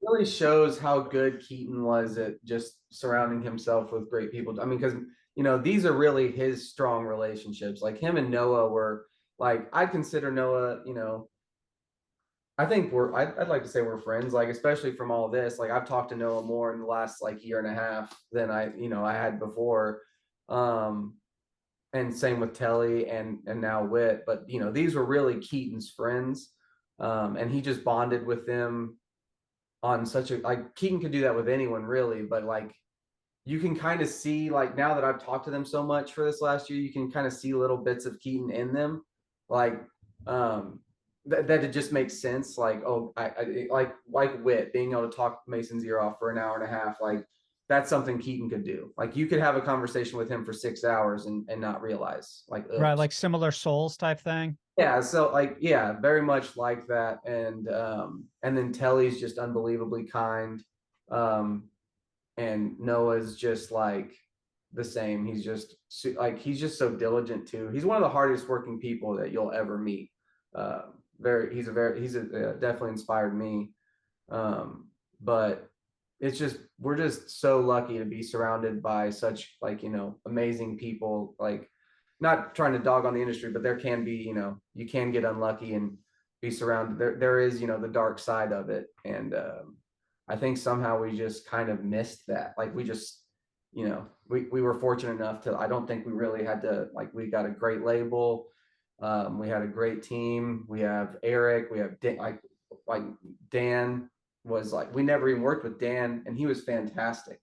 really shows how good Keaton was at just surrounding himself with great people. I mean, because, you know, these are really his strong relationships. Like him and Noah were like, I'd consider Noah, you know, I think I'd like to say we're friends, like, especially from all this. Like I've talked to Noah more in the last like year and a half than I had before. And same with Telly and now Whit, but you know, these were really Keaton's friends. And he just bonded with them on such a, like, Keaton could do that with anyone really, but like you can kind of see, like, now that I've talked to them so much for this last year, you can kind of see little bits of Keaton in them, like that it just makes sense. Like, oh, I like Whit being able to talk Mason's ear off for an hour and a half, like that's something Keaton could do. Like you could have a conversation with him for 6 hours and not realize, like, oops. Right, like similar souls type thing. Yeah, so like, yeah, very much like that. And then Telly's just unbelievably kind. And Noah's just like the same. He's just like, he's just so diligent too. He's one of the hardest working people that you'll ever meet. He's definitely inspired me. But it's just, we're just so lucky to be surrounded by such, like, you know, amazing people. Like, not trying to dog on the industry, but there can be, you know, you can get unlucky and be surrounded. There is, you know, the dark side of it. And I think somehow we just kind of missed that. Like we just, you know, we were fortunate enough to, I don't think we really had to, like, we got a great label. We had a great team. We have Eric, we have like Dan was like, we never even worked with Dan and he was fantastic.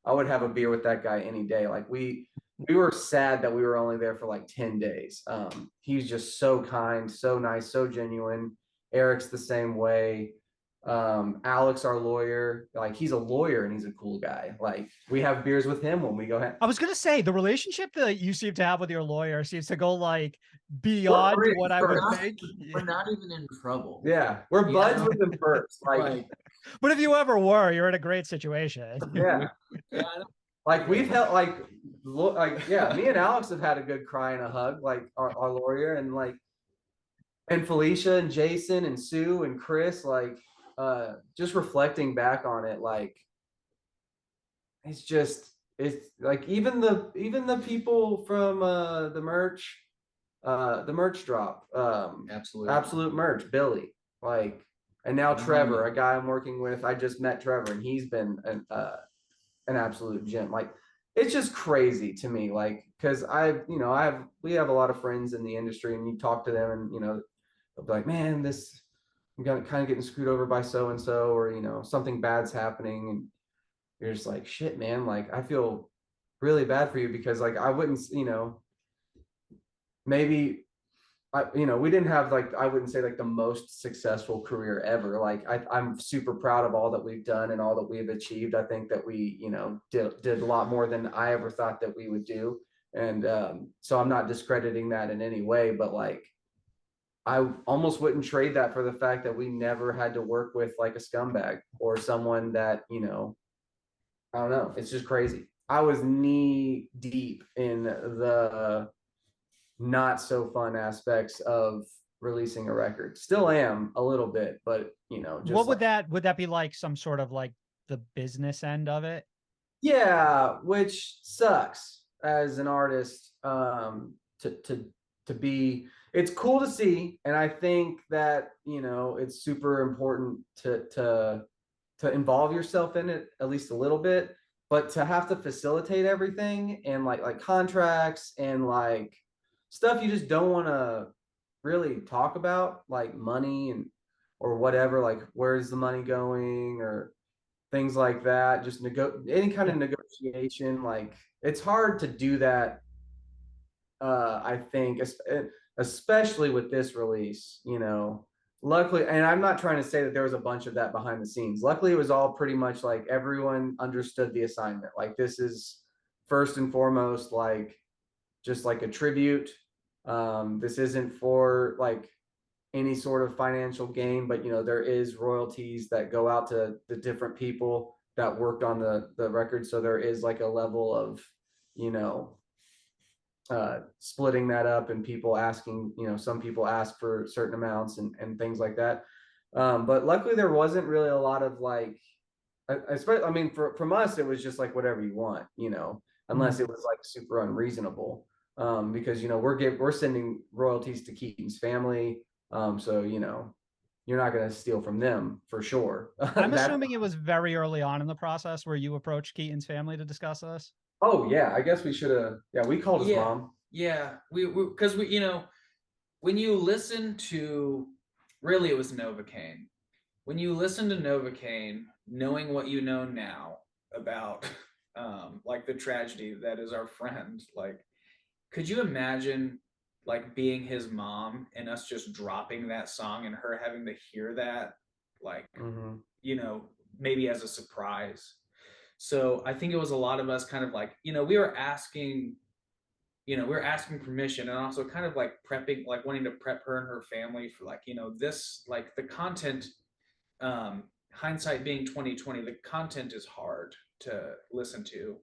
I would have a beer with that guy any day. Like we were sad that we were only there for like 10 days. He's just so kind, so nice, so genuine. Eric's the same way. Alex, our lawyer, like he's a lawyer and he's a cool guy. Like we have beers with him when we go ahead. I was gonna say the relationship that you seem to have with your lawyer seems to go like beyond what I would think. We're not even in trouble. Yeah, we're buds with him first. Like, but if you ever were, you're in a great situation. Yeah. Like we've held yeah, me and Alex have had a good cry and a hug, like our lawyer, and like, and Felicia and Jason and Sue and Chris, like just reflecting back on it, like it's like even the people from the merch drop, absolute merch, Billy, like, and now Trevor, a guy I'm working with. I just met Trevor and he's been an absolute gem. Like it's just crazy to me, like, because we have a lot of friends in the industry and you talk to them and, you know, they'll be like, man, I'm kind of getting screwed over by so and so, or, you know, something bad's happening, and you're just like, shit, man, like I feel really bad for you, because like I wouldn't, you know, maybe we didn't have, like, I wouldn't say like the most successful career ever. Like I'm super proud of all that we've done and all that we've achieved. I think that we, you know, did a lot more than I ever thought that we would do. And so I'm not discrediting that in any way, but like, I almost wouldn't trade that for the fact that we never had to work with like a scumbag or someone that, you know, I don't know. It's just crazy. I was knee deep in the not so fun aspects of releasing a record. Still am a little bit, but you know, just what would that be like, some sort of like the business end of it? Yeah, which sucks as an artist, to be, it's cool to see, and I think that, you know, it's super important to involve yourself in it at least a little bit, but to have to facilitate everything and like contracts and like stuff you just don't want to really talk about, like money and or whatever, like where's the money going or things like that, just any kind of negotiation. Like it's hard to do that I think, especially with this release, you know, luckily, and I'm not trying to say that there was a bunch of that behind the scenes. Luckily, it was all pretty much like everyone understood the assignment. Like, this is first and foremost, like, just like a tribute. This isn't for like any sort of financial gain, but you know, there is royalties that go out to the different people that worked on the record. So there is like a level of, you know, splitting that up, and people asking, you know, some people ask for certain amounts and things like that. But luckily there wasn't really a lot of like, especially, I mean, from us, it was just like whatever you want, you know, unless it was like super unreasonable. Because, you know, we're sending royalties to Keaton's family. So, you know, you're not going to steal from them for sure. I'm assuming it was very early on in the process where you approached Keaton's family to discuss this. Oh yeah, I guess we should have. Yeah, we called his mom. Yeah, because we, you know, when you listen to, really it was Novocaine. When you listen to Novocaine, knowing what you know now about like the tragedy that is our friend, like, could you imagine like being his mom and us just dropping that song and her having to hear that, like, you know, maybe as a surprise? So I think it was a lot of us kind of like, you know, we were asking permission, and also kind of like prepping, like wanting to prep her and her family for like, you know, this, like the content, hindsight being 2020, the content is hard to listen to,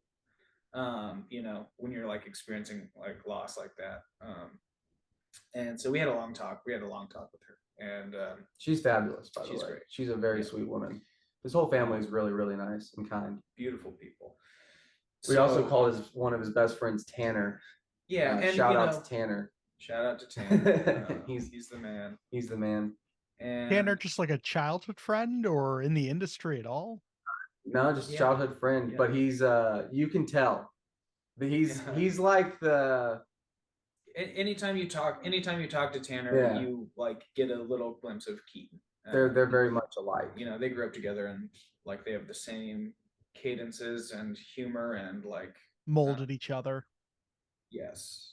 you know, when you're like experiencing like loss like that. And so we had a long talk with her, and she's fabulous, by the way. Great. She's a very sweet woman. His whole family is really, really nice and kind. Beautiful people. We also call one of his best friends Tanner. Yeah, and shout out to Tanner. Shout out to Tanner. He's the man. He's the man. And Tanner, just like a childhood friend, or in the industry at all? No, just a childhood friend. Yeah. But he's you can tell. He's like the. Anytime you talk to Tanner, you like get a little glimpse of Keaton. They're very much alike. You know, they grew up together, and like they have the same cadences and humor, and like molded each other. Yes.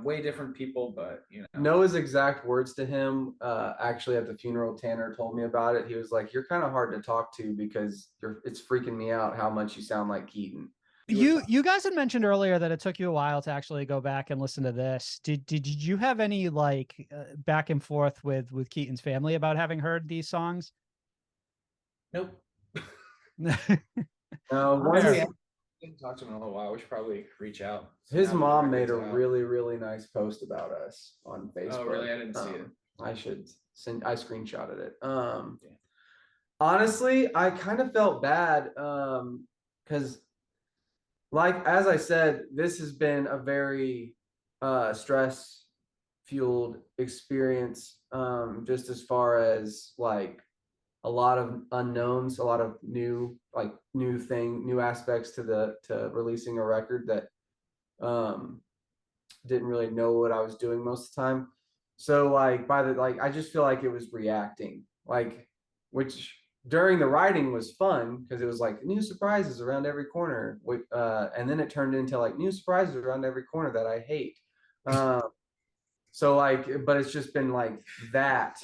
Way different people, but you know. Noah's exact words to him, actually at the funeral, Tanner told me about it. He was like, "You're kind of hard to talk to because it's freaking me out how much you sound like Keaton." You guys had mentioned earlier that it took you a while to actually go back and listen to this. Did you have any like back and forth with Keaton's family about having heard these songs? Nope. No. I didn't talk to him in a little while. We should probably reach out. His mom made a really, really nice post about us on Facebook. Oh, really? I didn't see it. I should send. I screenshotted it. Honestly, I kind of felt bad because, like, as I said, this has been a very stress-fueled experience, just as far as like a lot of unknowns, a lot of new aspects to releasing a record that didn't really know what I was doing most of the time. So like I just feel like it was reacting, like, which during the writing was fun because it was like new surprises around every corner, and then it turned into like new surprises around every corner that I hate. So like, but it's just been like that.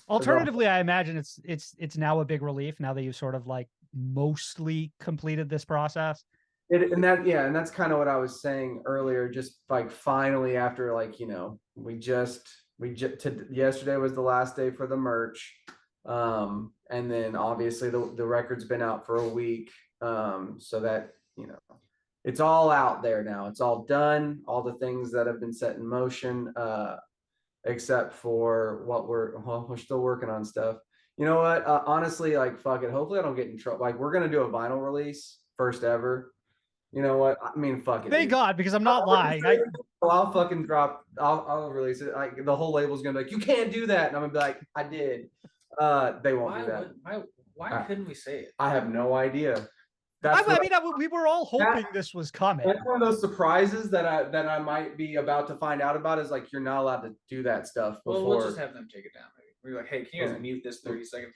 Alternatively, I imagine it's now a big relief now that you've sort of like mostly completed this process. And that's kind of what I was saying earlier. Just like finally, after like, you know, yesterday was the last day for the merch, and then obviously the record's been out for a week, so that, you know, it's all out there now. It's all done. All the things that have been set in motion. Except for we're still working on stuff. You know what? Honestly, like, fuck it. Hopefully I don't get in trouble. Like, we're going to do a vinyl release first ever. You know what? I mean, fuck it. Thank God, because I'm not lying. I'll fucking I'll release it. Like, the whole label's going to be like, you can't do that. And I'm going to be like, I did. They won't do that. Why couldn't we say it? I have no idea. We were all hoping this was coming. That's one of those surprises that I might be about to find out about, is like, you're not allowed to do that stuff before. Well, we'll just have them take it down. Maybe we're like, hey, can you guys mute this 30 seconds?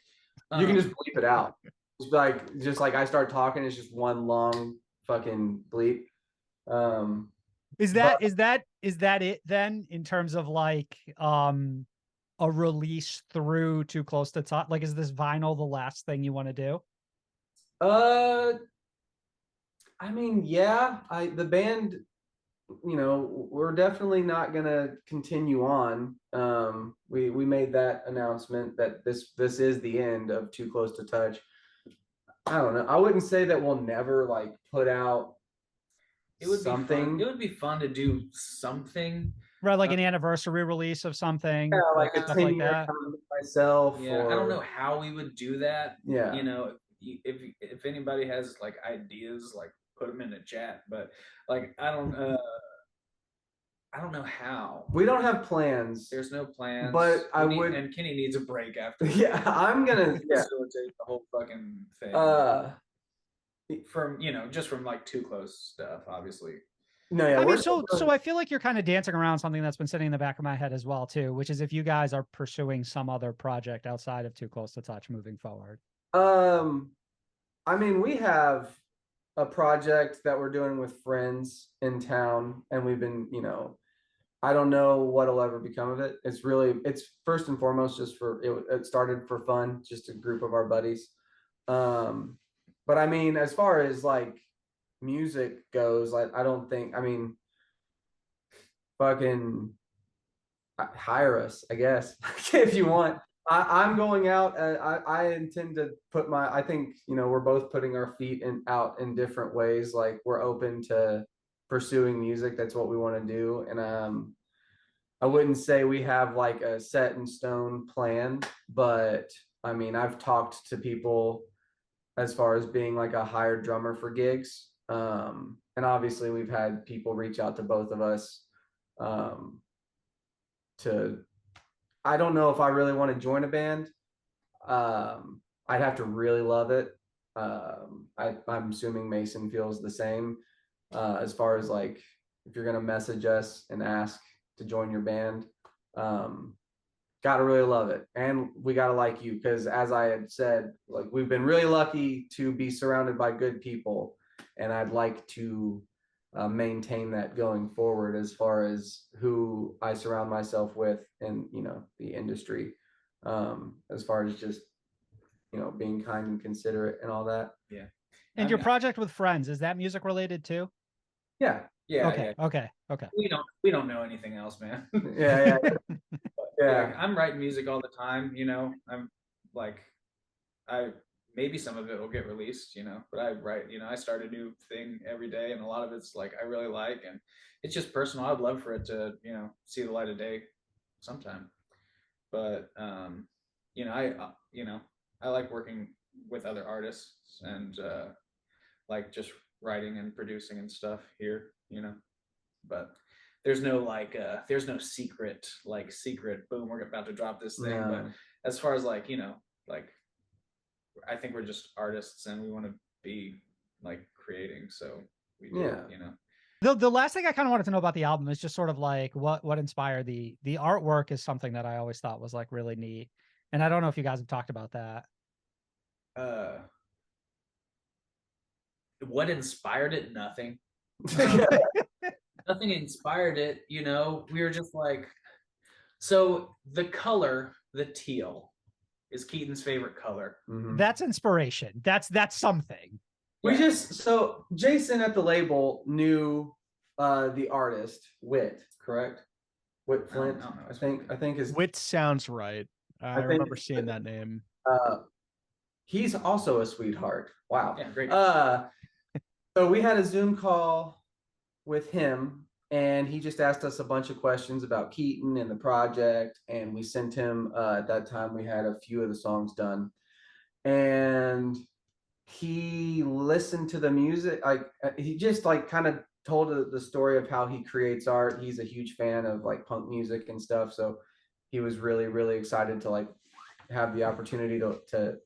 You can just bleep it out. Just like I start talking, it's just one long fucking bleep. Is that it then in terms of like a release through Too Close to Touch? Like, is this vinyl the last thing you want to do? I mean, yeah, the band, you know, we're definitely not gonna continue on. We made that announcement that this is the end of Too Close to Touch. I don't know. I wouldn't say that we'll never like put out It would something. be fun. It would be fun to do something. Right, like an anniversary release of something. Yeah, like a stuff 10-year like that. myself. Yeah, I don't know how we would do that. Yeah. You know, if anybody has like ideas, like put them in the chat. But like, I don't know how. We don't have plans. There's no plans. But and Kenny needs a break after. Yeah, I'm gonna facilitate the whole fucking thing. From just from like Too Close stuff, obviously. No, yeah. I mean, so I feel like you're kind of dancing around something that's been sitting in the back of my head as well too, which is if you guys are pursuing some other project outside of Too Close to Touch moving forward. I mean, we have a project that we're doing with friends in town, and we've been, I don't know what'll ever become of it. It's first and foremost just it started for fun, just a group of our buddies. But I mean, as far as like music goes, like I don't think, I mean, fucking hire us, I guess, if you want. I'm going out. I intend to put I think, we're both putting our feet out in different ways. Like we're open to pursuing music. That's what we want to do. And I wouldn't say we have like a set in stone plan, but I mean, I've talked to people as far as being like a hired drummer for gigs. And obviously we've had people reach out to both of us I don't know if I really want to join a band. I'd have to really love it. I'm assuming Mason feels the same. As far as like, if you're gonna message us and ask to join your band, gotta really love it, and we gotta like you, because as I had said, like we've been really lucky to be surrounded by good people, and I'd like to maintain that going forward as far as who I surround myself with in the industry, as far as just being kind and considerate and all that. Yeah. And your project with friends, is that music related too? Yeah. Okay. We don't know anything else, man. Yeah. Yeah, I'm writing music all the time. I'm like, maybe some of it will get released, but I write, I start a new thing every day, and a lot of it's like I really like, and it's just personal. I'd love for it to, see the light of day sometime. But I like working with other artists, and like just writing and producing and stuff here, but there's no secret boom, we're about to drop this thing. Yeah. But as far as like, like, I think we're just artists, and we want to be like creating, so we do, The last thing I kind of wanted to know about the album is just sort of like what inspired the artwork is something that I always thought was like really neat, and I don't know if you guys have talked about that. What inspired it? Nothing. Nothing inspired it. We were just like, so the color, the teal, is Keaton's favorite color. Mm-hmm. That's inspiration. That's something. So Jason at the label knew the artist Whit, correct? Whit Flint. I think his Whit sounds right. I remember seeing that name. He's also a sweetheart. Wow. Yeah, great. So we had a Zoom call with him, and he just asked us a bunch of questions about Keaton and the project, and we sent him, at that time we had a few of the songs done, and he listened to the music. He just like kind of told the story of how he creates art. He's a huge fan of like punk music and stuff, so he was really, really excited to like have the opportunity to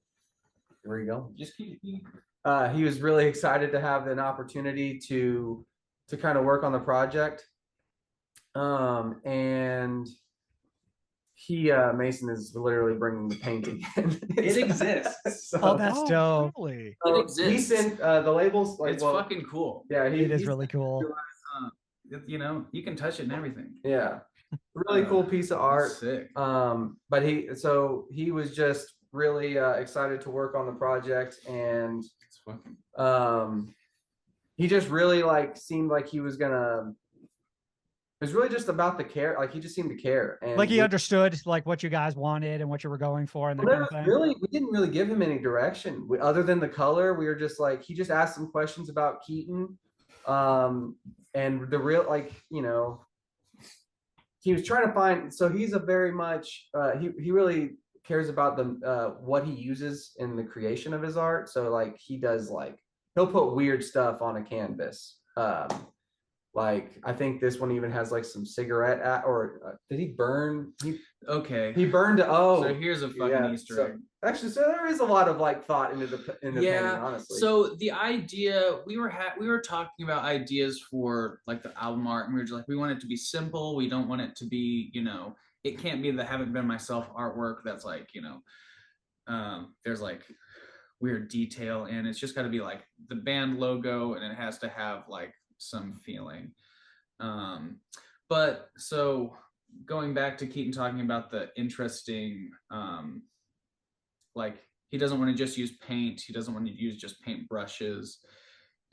where you go? Just keep. He was really excited to have an opportunity to kind of work on the project. And he, Mason is literally bringing the painting in. It exists. So, that's dope. Really? It exists. He sent the labels. Like, it's fucking cool. Yeah, it is really cool. you know, you can touch it and everything. Yeah, really cool piece of art. Sick. But he was just really excited to work on the project, and It's fucking he just really like seemed like he was gonna. It was really just about the care. Like he just seemed to care, and Like he understood like what you guys wanted and what you were going for, and that kind of thing. really, we didn't really give him any direction other than the color. We were just like, he just asked some questions about Keaton, and the real, like, you know, he was trying to find. So he's a very much he really cares about the what he uses in the creation of his art. So like he does, like, he'll put weird stuff on a canvas. Like I think this one even has like some cigarette did he burn? He burned. Oh, so here's a fucking Easter egg. Actually, so there is a lot of like thought into the painting, honestly. So the idea, we were talking about ideas for like the album art, and we were just like, we want it to be simple. We don't want it to be, you know, it can't be the Haven't Been Myself artwork that's like, you know, there's like weird detail, and it's just got to be like the band logo, and it has to have like some feeling. But so going back to Keaton talking about the interesting, like he doesn't want to just use paint, he doesn't want to use just paint brushes,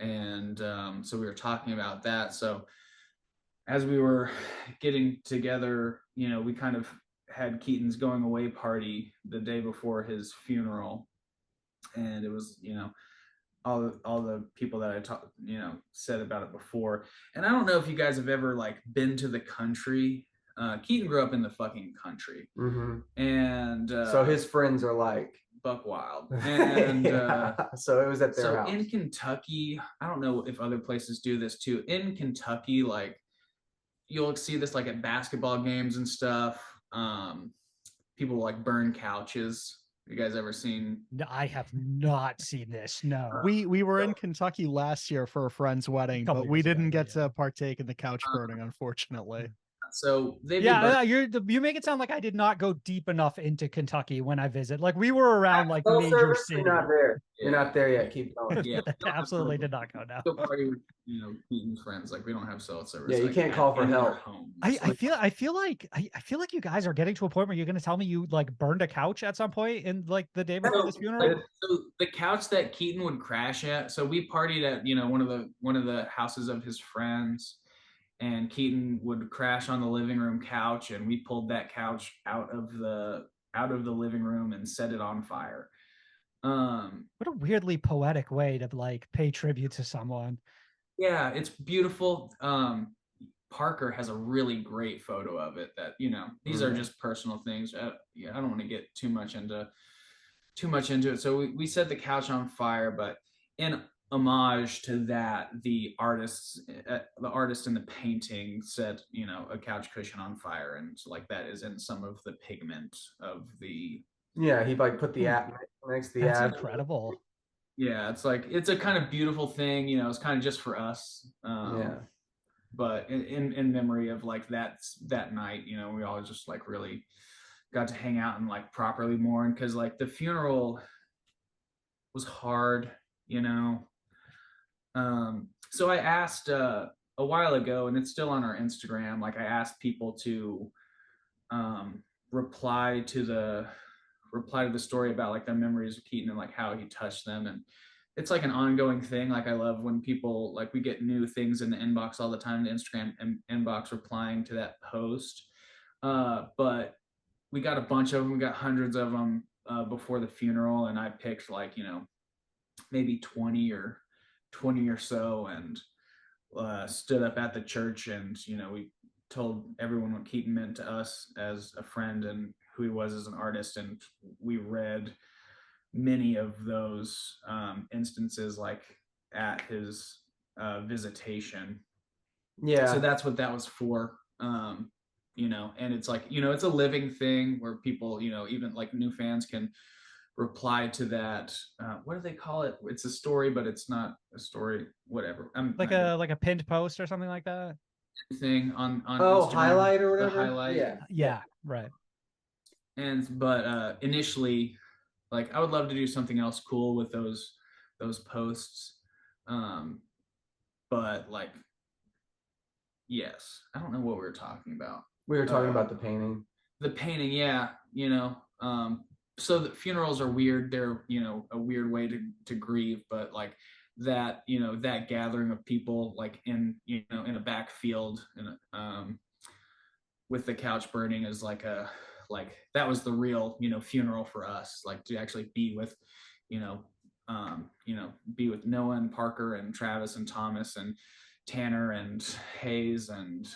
and so we were talking about that. So as we were getting together, you know, we kind of had Keaton's going away party the day before his funeral, and it was, you know, all the people that I talked, you know, said about it before. And I don't know if you guys have ever like been to the country. Keaton grew up in the fucking country, and so his friends are like buck wild, and so it was at their house. In Kentucky, I don't know if other places do this too. In Kentucky, like you'll see this like at basketball games and stuff. People like burn couches. You guys ever seen? I have not seen this. No. We were in Kentucky last year for a friend's wedding, but we didn't get to partake in the couch burning, unfortunately. So they you make it sound like I did not go deep enough into Kentucky when I visit. Like we were around like major cities. You're not there. You're not there yet. Keep going. Yeah, absolutely did not go down. Go party with, you know, Keaton's friends. Like we don't have SOTS service. Yeah, you like, can't call for help. I feel like you guys are getting to a point where you're going to tell me you like burned a couch at some point in like the day before this funeral. So the couch that Keaton would crash at. So we partied at, you know, one of the houses of his friends, and Keaton would crash on the living room couch, and we pulled that couch out of the living room and set it on fire. What a weirdly poetic way to like pay tribute to someone. Yeah, it's beautiful. Parker has a really great photo of it that, you know, these are just personal things. Yeah, I don't want to get too much into it. So we set the couch on fire, but in homage to that, the artist in the painting set, you know, a couch cushion on fire, and like that is in some of the pigment of the. Yeah, he like put the app next to the app. That's incredible. Yeah, it's like it's a kind of beautiful thing, you know. It's kind of just for us. Yeah. But in memory of like that night, you know, we all just like really got to hang out and like properly mourn, because like the funeral was hard, you know. So I asked a while ago, and it's still on our Instagram, like I asked people to reply to the story about like their memories of Keaton and like how he touched them. And it's like an ongoing thing. Like I love when people, like we get new things in the inbox all the time, the Instagram inbox replying to that post. But we got a bunch of them, we got hundreds of them before the funeral, and I picked like, you know, maybe 20 or so, and stood up at the church, and, you know, we told everyone what Keaton meant to us as a friend and who he was as an artist, and we read many of those instances like at his visitation. Yeah, so that's what that was for. You know, and it's like, you know, it's a living thing where people, you know, even like new fans can reply to that. What do they call it? It's a story, but it's not a story. Whatever. Like a pinned post or something like that. Thing on Instagram, highlight or whatever. The highlight. Yeah, right. But initially, like I would love to do something else cool with those posts. But like Yes, I don't know what we were talking about. We were talking about the painting. The painting, yeah, so the funerals are weird. They're, a weird way to grieve, but like that, that gathering of people like in, in a backfield and with the couch burning is like that was the real, funeral for us, like to actually be with, you know, be with Noah and Parker and Travis and Thomas and Tanner and Hayes and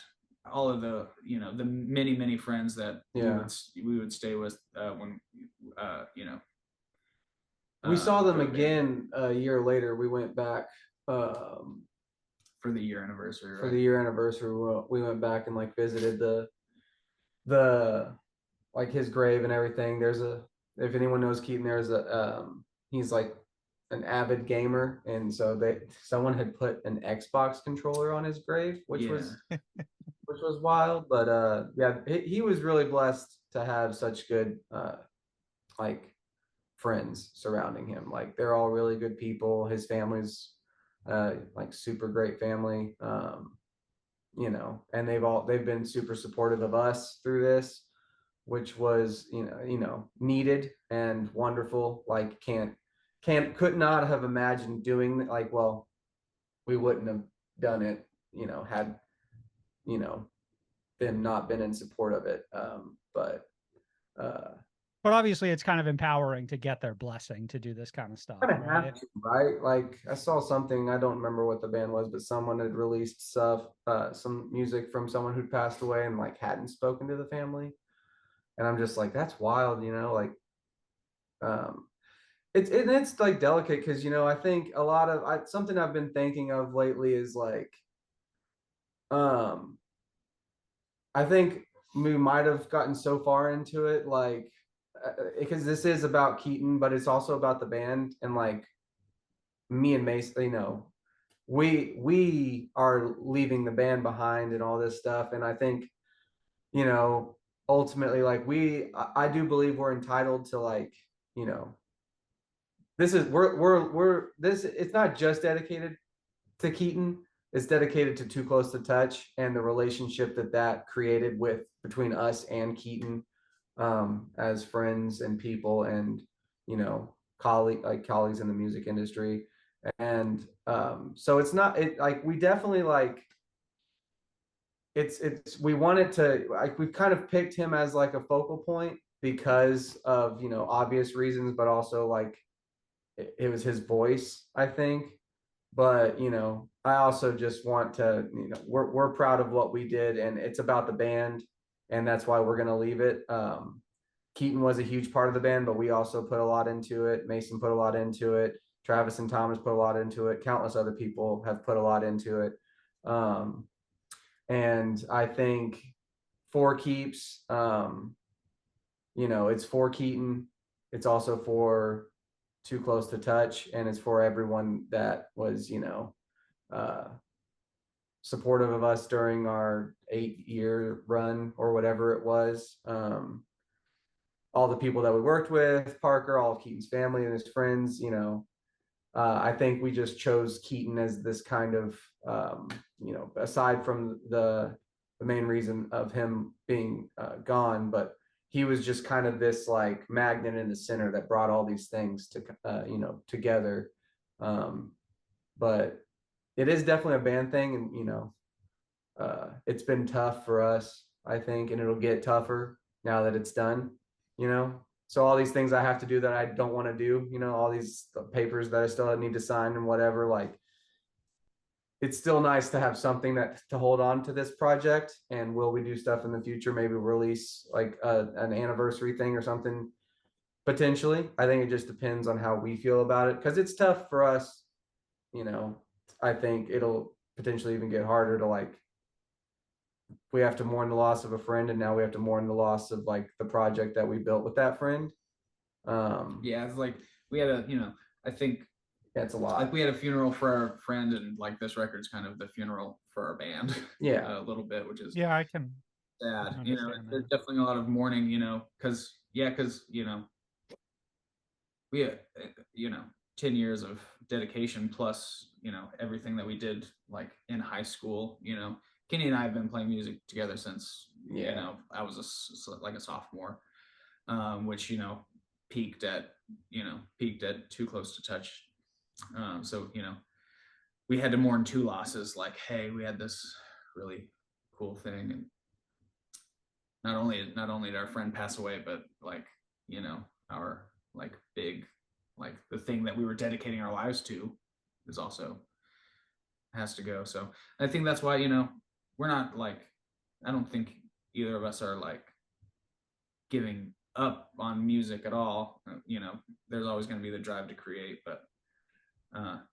all of the, the many friends that we would stay with when we saw them for the band, again a year later. We went back for the year anniversary, for right? the year anniversary. We went back and like visited the like his grave and everything. There's a, if anyone knows Keaton, there's a he's like an avid gamer, and so someone had put an Xbox controller on his grave, which was wild. But yeah, he was really blessed to have such good like friends surrounding him. Like they're all really good people. His family's like super great family. And they've been super supportive of us through this, which was needed and wonderful. Like could not have imagined doing, like, well, we wouldn't have done it, had been not been in support of it. But obviously it's kind of empowering to get their blessing to do this kind of stuff, kind of right? have to, right? Like I saw something, I don't remember what the band was, but someone had released some music from someone who'd passed away and like hadn't spoken to the family. And I'm just like, that's wild, like it's like delicate because I think a lot of something I've been thinking of lately is like I think we might have gotten so far into it, like because this is about Keaton, but it's also about the band, and like me and Mason, we are leaving the band behind and all this stuff, and I think ultimately, like I do believe we're entitled to, like, this is we're this, it's not just dedicated to Keaton, it's dedicated to Too Close to Touch and the relationship that created with between us and Keaton, as friends and people, and colleagues in the music industry. And so it's not, like we definitely like it's we wanted to, like, we've kind of picked him as like a focal point because of obvious reasons, but also like it was his voice, I think. But I also just want to, we're proud of what we did, and it's about the band, and that's why we're going to leave it. Keaton was a huge part of the band, but we also put a lot into it. Mason put a lot into it. Travis and Thomas put a lot into it. Countless other people have put a lot into it. And I think for keeps, it's for Keaton. It's also for Too Close to Touch, and it's for everyone that was, supportive of us during our 8-year run or whatever it was. All the people that we worked with, Parker, all of Keaton's family and his friends, I think we just chose Keaton as this kind of, aside from the main reason of him being gone, but he was just kind of this like magnet in the center that brought all these things to, together. But it is definitely a band thing, and, it's been tough for us, I think, and it'll get tougher now that it's done, So all these things I have to do that I don't want to do, all these papers that I still need to sign and whatever, like, it's still nice to have something to hold on to this project. And will we do stuff in the future? Maybe release like an anniversary thing or something, potentially. I think it just depends on how we feel about it, because it's tough for us. I think it'll potentially even get harder to, like, we have to mourn the loss of a friend, and now we have to mourn the loss of like the project that we built with that friend. Yeah, it's like we had I think that's a lot. Like we had a funeral for our friend, and like this record's kind of the funeral for our band. Yeah. A little bit, which is I can sad. There's definitely a lot of mourning, because we had 10 years of dedication plus everything that we did like in high school, Kenny and I have been playing music together since, Yeah. you know, I was like a sophomore, which, you know, peaked at Too Close to Touch. So, you know, we had to mourn two losses. Like, hey, we had this really cool thing, and not only did our friend pass away, but like, you know, our like big, like the thing that we were dedicating our lives to is also has to go. So I think that's why, you know, we're not like, I don't think either of us are like giving up on music at all. You know, there's always going to be the drive to create, but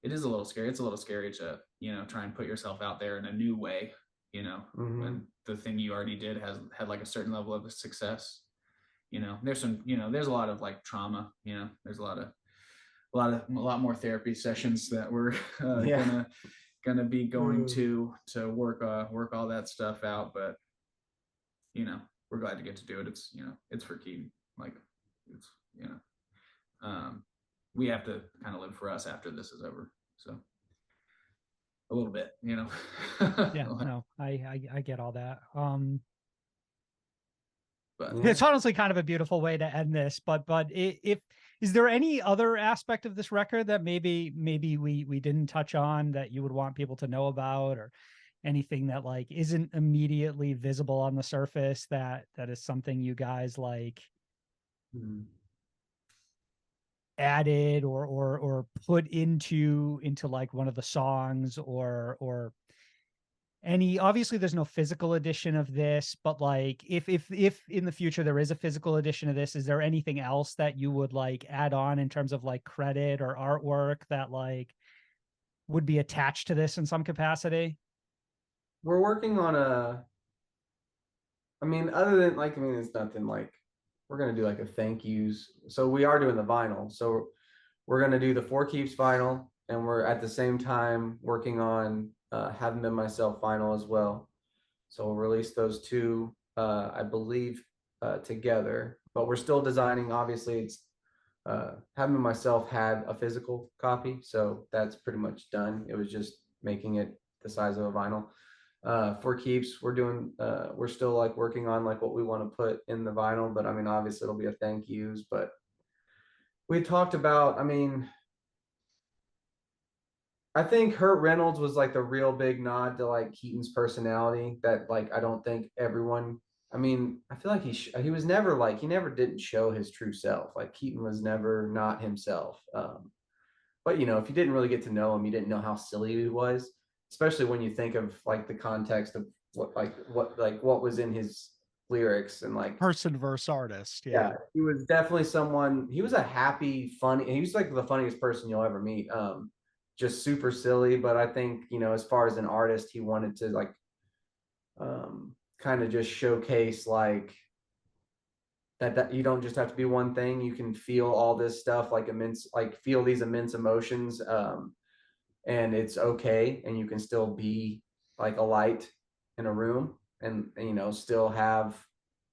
it is a little scary. It's a little scary to, you know, try and put yourself out there in a new way, you know, when the thing you already did had like a certain level of success. You know, there's some, you know, there's a lot of like trauma, you know, there's a lot more therapy sessions that we're gonna be going to work all that stuff out. But, you know, we're glad to get to do it. It's, you know, it's for Keaton. Like, it's, you know, we have to kind of live for us after this is over. So a little bit, you know. Yeah, no, I get all that. But it's honestly kind of a beautiful way to end this. But if is there any other aspect of this record that maybe we didn't touch on that you would want people to know about, or anything that like isn't immediately visible on the surface that is something you guys like added or put into like one of the songs, or any, obviously there's no physical edition of this, but like if in the future there is a physical edition of this, is there anything else that you would like add on in terms of like credit or artwork that like would be attached to this in some capacity? We're working on other than like, it's nothing like, we're going to do like a thank yous. So we are doing the vinyl. So we're going to do the Four Keeps vinyl, and we're at the same time working on Haven't Been Myself vinyl as well. So we'll release those two, I believe, together. But we're still designing. Obviously, it's Haven't Been Myself had a physical copy, so that's pretty much done. It was just making it the size of a vinyl. For Keeps, we're still like working on like what we want to put in the vinyl, but obviously it'll be a thank yous. But we talked about, I think Hurt Reynolds was like the real big nod to like Keaton's personality that like I don't think everyone, I feel like he was never like, he never didn't show his true self. Like Keaton was never not himself. But you know, if you didn't really get to know him, you didn't know how silly he was, especially when you think of like the context of what was in his lyrics and like person versus artist. Yeah, he was definitely someone. He was a happy, funny. He was like the funniest person you'll ever meet. Just super silly. But I think, you know, as far as an artist, he wanted to like kind of just showcase like that you don't just have to be one thing. You can feel all this stuff, like feel these immense emotions, and it's okay, and you can still be like a light in a room, and you know, still have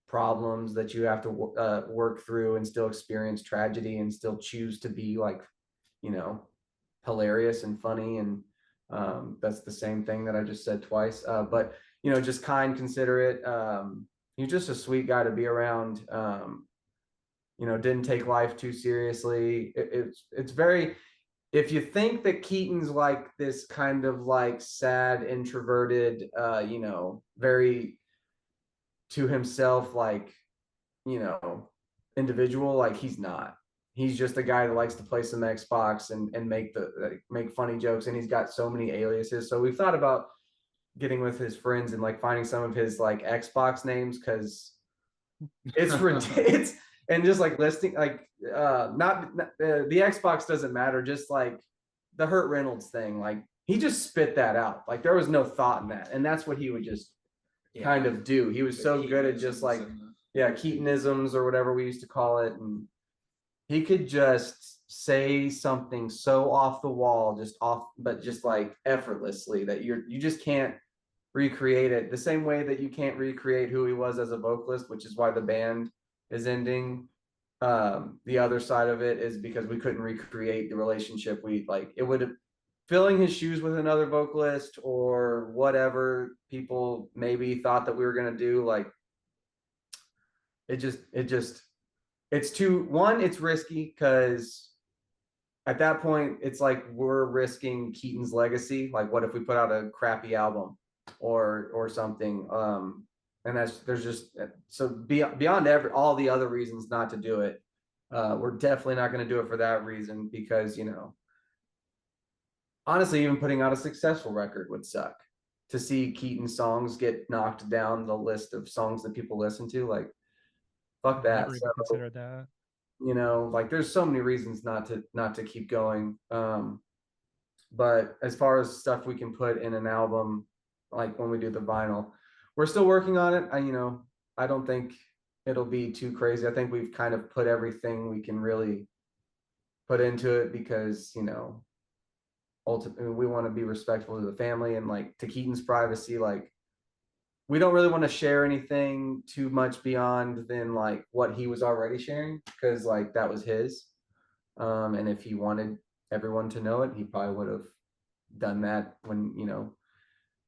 problems that you have to work through, and still experience tragedy, and still choose to be like, you know, hilarious and funny. And that's the same thing that I just said twice. But you know, just kind, considerate. He's just a sweet guy to be around. You know, didn't take life too seriously. It's very, if you think that Keaton's like this kind of like sad, introverted, you know, very to himself, like, you know, individual, like he's not. He's just a guy that likes to play some Xbox and make funny jokes, and he's got so many aliases. So we've thought about getting with his friends and like finding some of his like Xbox names, because it's ridiculous. And just like listing like the Xbox doesn't matter, just like the Hurt Reynolds thing, like he just spit that out. Like there was no thought in that, and that's what he would just kind of do. He was so good at just like Keatonisms or whatever we used to call it, and he could just say something so off the wall, but just like effortlessly, that you just can't recreate it the same way that you can't recreate who he was as a vocalist, which is why the band is ending. The other side of it is because we couldn't recreate the relationship. It would have, filling his shoes with another vocalist or whatever people maybe thought that we were going to do. Like, it's too, one, it's risky because at that point it's like we're risking Keaton's legacy. Like, what if we put out a crappy album or something? And there's just, so beyond all the other reasons not to do it, we're definitely not going to do it for that reason, because, you know, honestly, even putting out a successful record would suck. To see Keaton songs get knocked down the list of songs that people listen to, like, fuck that. Never even considered that. You know, like, there's so many reasons not to keep going. But as far as stuff we can put in an album, like when we do the vinyl, we're still working on it. I don't think it'll be too crazy. I think we've kind of put everything we can really put into it, because, you know, ultimately we want to be respectful to the family and, like, to Keaton's privacy. Like, we don't really want to share anything too much beyond than, like, what he was already sharing, because, like, that was his. And if he wanted everyone to know it, he probably would have done that when, you know,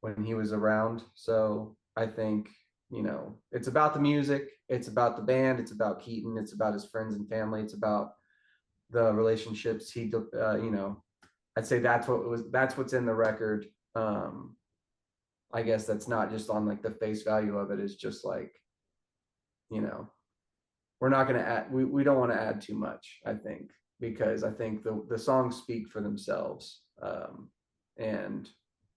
when he was around. So I think, you know, it's about the music, it's about the band, it's about Keaton, it's about his friends and family, it's about the relationships he, you know, I'd say that's what's in the record. I guess that's not just on, like, the face value of it, is just like, you know, we're not going to add, we don't want to add too much, I think, because I think the songs speak for themselves. And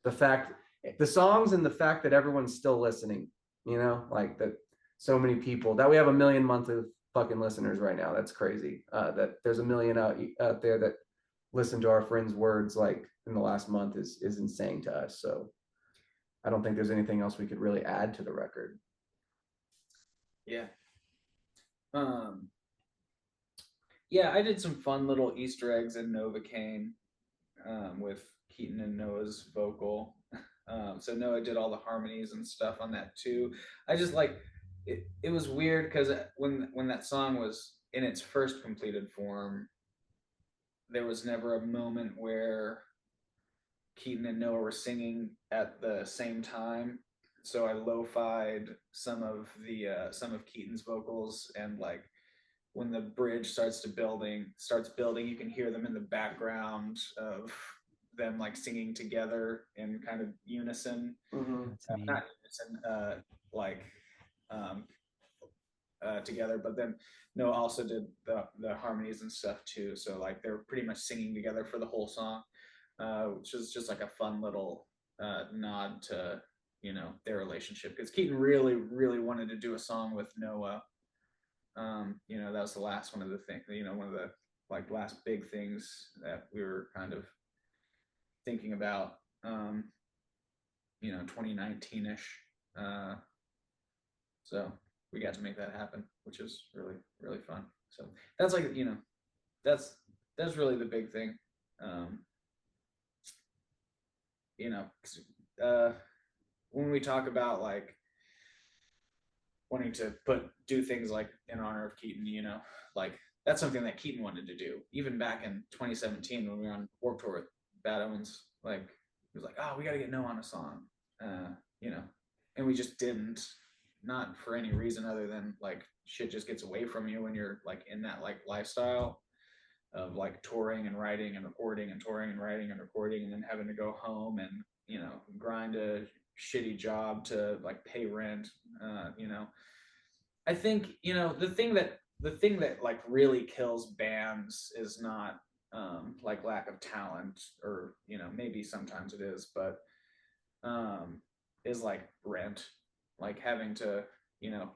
the songs and the fact that everyone's still listening, you know, like, that so many people, that we have 1 million monthly fucking listeners right now. That's crazy. That there's 1 million out there that listen to our friends' words, like, in the last month is insane to us. So I don't think there's anything else we could really add to the record. Yeah. Yeah, I did some fun little Easter eggs in Novocaine, with Keaton and Noah's vocal. So Noah did all the harmonies and stuff on that too. I just, like, it was weird because when that song was in its first completed form, there was never a moment where Keaton and Noah were singing at the same time. So I lo-fied some of Keaton's vocals, and, like, when the bridge starts building, you can hear them in the background of them, like, singing together in kind of unison. Mm-hmm. Not unison, like, together, but then Noah also did the harmonies and stuff too. So, like, they were pretty much singing together for the whole song, which is just like a fun little nod to, you know, their relationship, because Keaton really, really wanted to do a song with Noah. You know, that was the last one of the things, you know, one of the, like, last big things that we were kind of thinking about, you know, 2019-ish. So we got to make that happen, which is really, really fun. So that's, like, you know, that's really the big thing. You know, when we talk about, like, wanting to do things, like, in honor of Keaton, you know, like, that's something that Keaton wanted to do even back in 2017 when we were on Warped Tour with Bad Omens. Like, he was like, oh, we got to get Noah on a song, you know, and we just didn't, not for any reason other than, like, shit just gets away from you when you're, like, in that, like, lifestyle of, like, touring and writing and recording and touring and writing and recording, and then having to go home and, you know, grind a shitty job to, like, pay rent. You know, I think, you know, the thing that like really kills bands is not like lack of talent, or, you know, maybe sometimes it is, but is, like, rent, like, having to, you know,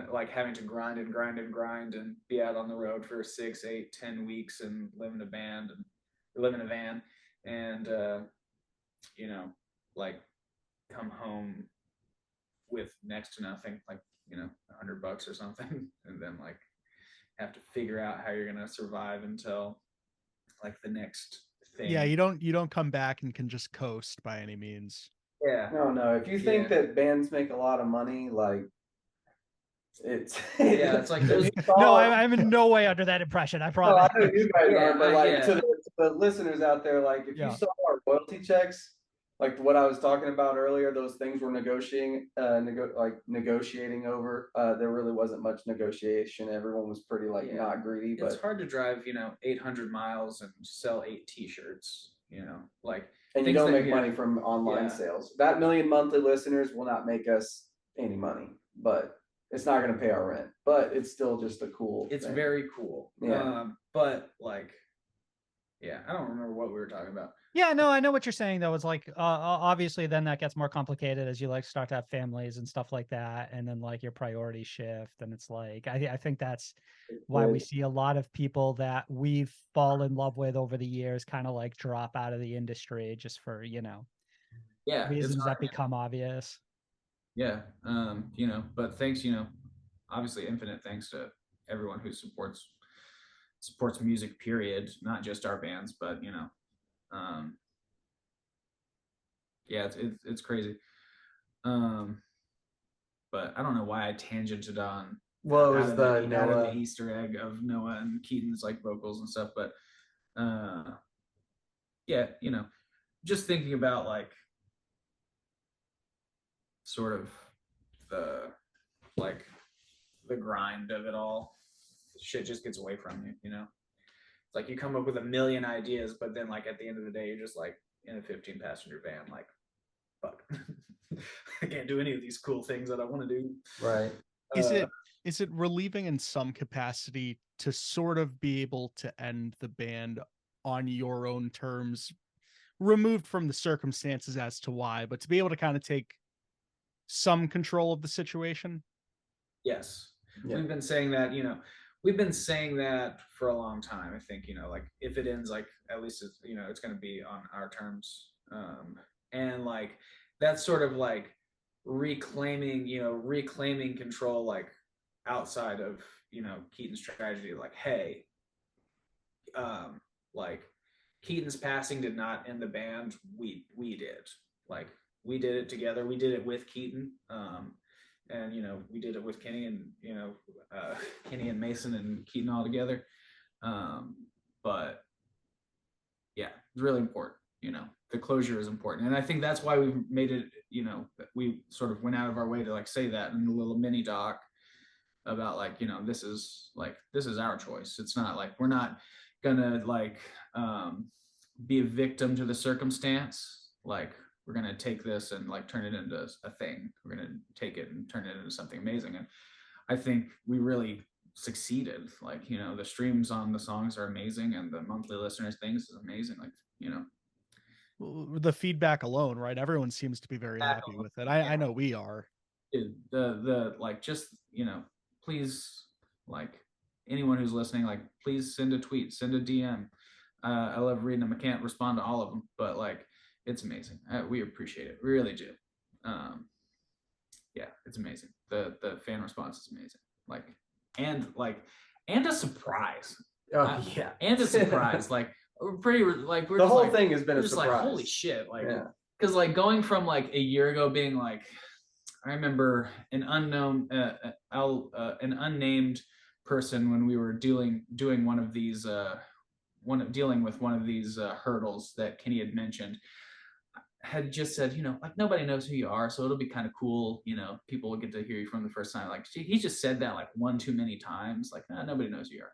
like, having to grind and be out on the road for 6, 8, 10 weeks and live in a van and you know, like, come home with next to nothing, like, you know, $100 or something, and then, like, have to figure out how you're gonna survive until, like, the next thing. Yeah, you don't come back and can just coast by any means. Yeah. No. If you think that bands make a lot of money, like, it's yeah, it's like those. No, I'm in no way under that impression. I promise. No, I know you guys are, but, like, yeah. to the listeners out there, like if you saw our royalty checks, like what I was talking about earlier, those things we're negotiating over, there really wasn't much negotiation. Everyone was pretty like not greedy, but it's hard to drive, 800 miles and sell 8 t-shirts, like, and you don't make money from online sales. That million monthly listeners will not make us any money, but it's not going to pay our rent, but it's still just a cool thing. Very cool. But like, I don't remember what we were talking about. Yeah, no, I know what you're saying though. It's like, obviously then that gets more complicated as you like start to have families and stuff like that. And then like your priorities shift. And it's like, I think that's why we see a lot of people that we've fallen in love with over the years kind of like drop out of the industry just for, reasons that become obvious. Yeah. But thanks, obviously infinite thanks to everyone who supports music, period, not just our bands, but it's crazy. But I don't know why I tangented on it was out of the Easter egg of Noah and Keaton's like vocals and stuff, but just thinking about like sort of the grind of it all. Shit just gets away from you, It's like you come up with a million ideas, but then like at the end of the day, you're just like in a 15-passenger van, like, fuck, I can't do any of these cool things that I want to do. Right. Is it relieving in some capacity to sort of be able to end the band on your own terms, removed from the circumstances as to why, but to be able to kind of take some control of the situation? Yes. Yeah. We've been saying that, for a long time. I think, like if it ends, like at least it's, it's going to be on our terms. And like, that's sort of like reclaiming control, like outside of, Keaton's tragedy, like, hey, like Keaton's passing did not end the band. We did, like, we did it together. We did it with Keaton. And, we did it with Kenny and, Kenny and Mason and Keaton all together. But yeah, it's really important, the closure is important. And I think that's why we've made it, we sort of went out of our way to like say that in a little mini doc about like, this is our choice. It's not like, we're not gonna like, be a victim to the circumstance. Like, we're going to take this and like turn it into a thing. We're going to take it and turn it into something amazing. And I think we really succeeded. Like, the streams on the songs are amazing and the monthly listeners things is amazing. Like, the feedback alone, right? Everyone seems to be very happy with it. I know we are. The like, just, please, like anyone who's listening, like please send a tweet, send a DM. I love reading them. I can't respond to all of them, but like, it's amazing. We appreciate it. We really do. It's amazing. The fan response is amazing. Like, and a surprise. Oh yeah. And a surprise. Like, we're pretty like, we're the just whole like, thing has been a just surprise. like, holy shit. Like, because like going from like a year ago being like, I remember an unnamed person when we were dealing with one of these hurdles that Kenny had mentioned, had just said, like, nobody knows who you are, so it'll be kind of cool, people will get to hear you from the first time. Like, he just said that like one too many times, like, nobody knows who you are.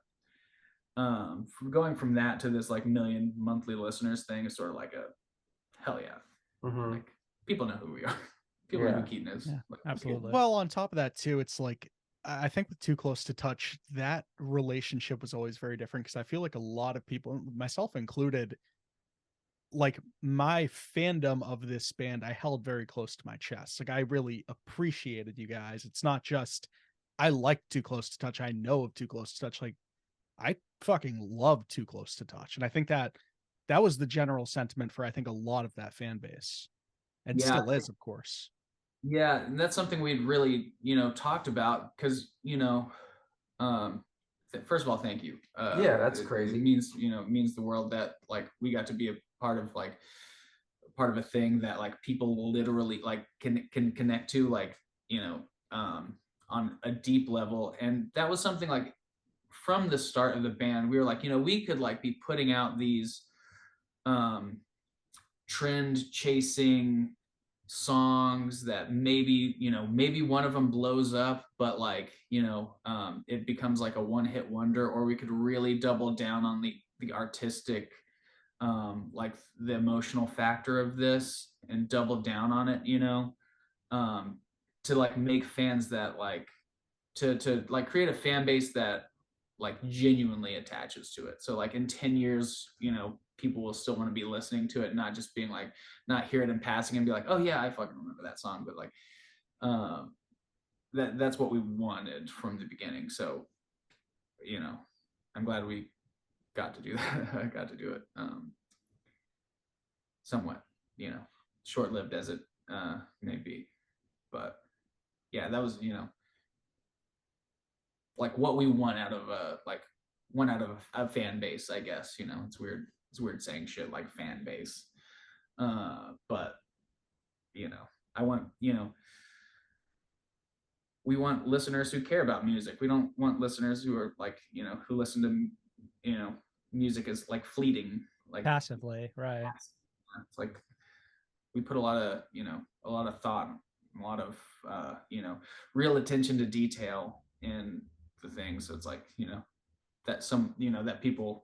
Going from that to this like million monthly listeners thing is sort of like a hell yeah. Mm-hmm. Like, people know who we are. People know who Keaton is. Yeah, like, absolutely. Well, on top of that too, it's like, I think with Too Close to Touch, that relationship was always very different, because I feel like a lot of people, myself included, like my fandom of this band, I held very close to my chest. Like, I really appreciated you guys. It's not just I like Too Close to Touch, I know of Too Close to Touch. Like, I fucking love Too Close to Touch. And I think that was the general sentiment for, I think, a lot of that fan base, and still is, of course. Yeah, and that's something we'd really, talked about, because, first of all, thank you. That's crazy. It means, means the world that like we got to be a part of a thing that like people literally like can connect to, like, on a deep level. And that was something like from the start of the band, we were like, we could like be putting out these trend chasing songs that maybe, you know, maybe one of them blows up, but like, you know, it becomes like a one-hit wonder, or we could really double down on the artistic, like the emotional factor of this and double down on it, you know, to like make fans that like to like create a fan base that like genuinely attaches to it. So like in 10 years, you know, people will still want to be listening to it, not just being like, not hear it in passing and be like, oh yeah, I fucking remember that song, but like that's what we wanted from the beginning. So, you know, I'm glad we got to do that. I got to do it. Somewhat, you know, short-lived as it may be. But yeah, that was, you know, like what we want out of a fan base, I guess. You know, it's weird saying shit like fan base. But you know, I want, you know, we want listeners who care about music. We don't want listeners who are like, you know, who listen to, you know, music is like fleeting, like passively, right? It's like we put a lot of, you know, a lot of thought, a lot of you know, real attention to detail in the thing. So it's like, you know, that some, you know, that people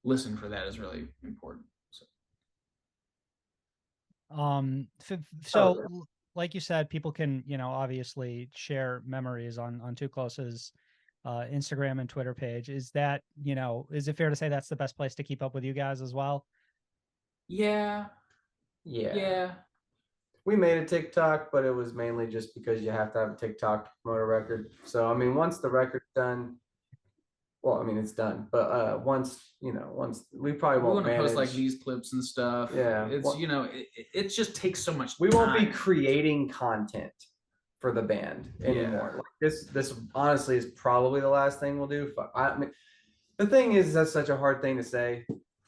listen for that is really important. So like you said, people can, you know, obviously share memories on Too Close's Instagram and Twitter page. Is that, you know, is it fair to say that's the best place to keep up with you guys as well? Yeah. We made a TikTok, but it was mainly just because you have to have a TikTok to promote a record. So I mean, once the record's done, well, I mean, it's done, but once we probably won't want to post like manage. these clips and stuff. Yeah, it's you know, it just takes so much we time. won't be creating content for the band anymore. Like this honestly is probably the last thing we'll do. I mean, the thing is, that's such a hard thing to say.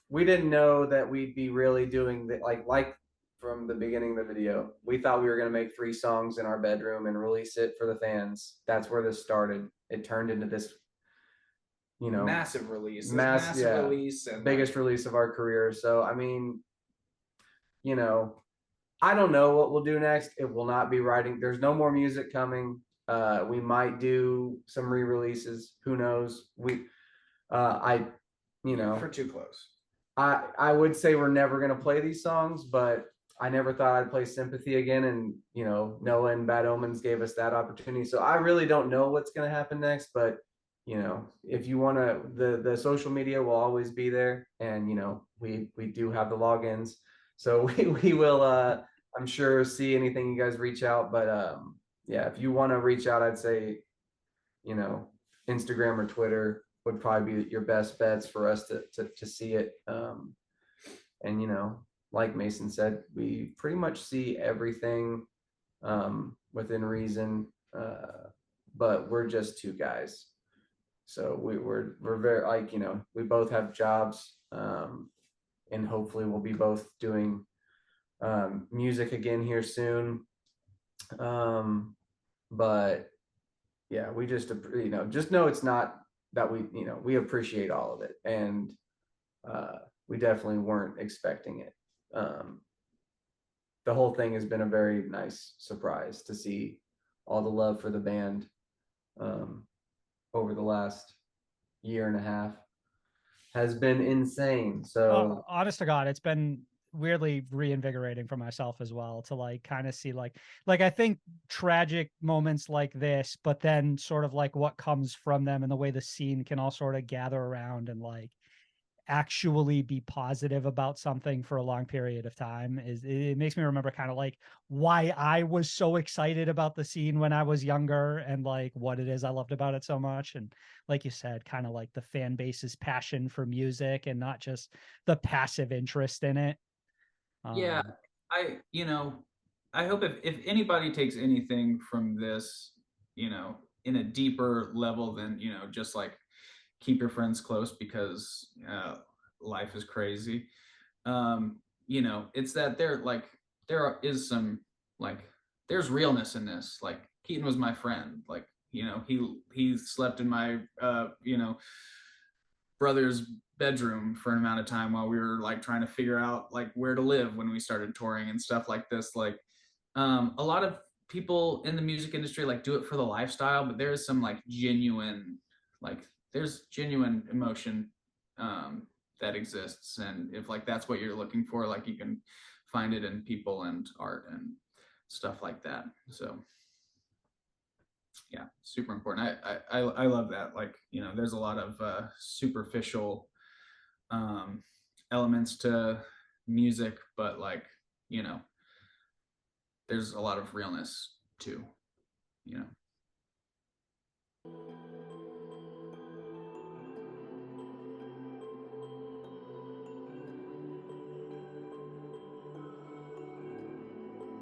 We didn't know that we'd be really doing that, like from the beginning of the video. We thought we were going to make 3 songs in our bedroom and release it for the fans. That's where this started. It turned into this, you know, massive release, release, and biggest release of our career. So I mean, you know, I don't know what we'll do next. It will not be writing. There's no more music coming. We might do some re-releases. Who knows? You know, for Too Close. I would say we're never going to play these songs, but I never thought I'd play Sympathy again. And, you know, Noah and Bad Omens gave us that opportunity. So I really don't know what's going to happen next, but, you know, if you want to, the social media will always be there. And, you know, we do have the logins. So we will, I'm sure, see anything you guys reach out. But yeah, if you want to reach out, I'd say, you know, Instagram or Twitter would probably be your best bets for us to see it. And, you know, like Mason said, we pretty much see everything within reason, but we're just 2 guys. So we're very, like, you know, we both have jobs, and hopefully we'll be both doing music again here soon. But yeah, we just, you know, just know it's not that we, you know, we appreciate all of it, and we definitely weren't expecting it. The whole thing has been a very nice surprise to see all the love for the band over the last year and a half has been insane. So honest to God, it's been weirdly reinvigorating for myself as well to like kind of see like I think tragic moments like this, but then sort of like what comes from them and the way the scene can all sort of gather around and like actually be positive about something for a long period of time is, it makes me remember kind of like why I was so excited about the scene when I was younger and like what it is I loved about it so much. And like you said, kind of like the fan base's passion for music and not just the passive interest in it. Yeah, you know, I hope if anybody takes anything from this, you know, in a deeper level than, you know, just like keep your friends close because life is crazy. You know, it's that there is some like there's realness in this. Like Keaton was my friend. Like, you know, he slept in my you know, brother's bedroom for an amount of time while we were like trying to figure out like where to live when we started touring and stuff like this. Like a lot of people in the music industry like do it for the lifestyle, but there is some like genuine, like there's genuine emotion that exists, and if like that's what you're looking for, like you can find it in people and art and stuff like that. So yeah, super important. I love that. Like, you know, there's a lot of superficial elements to music, but like, you know, there's a lot of realness too, you know.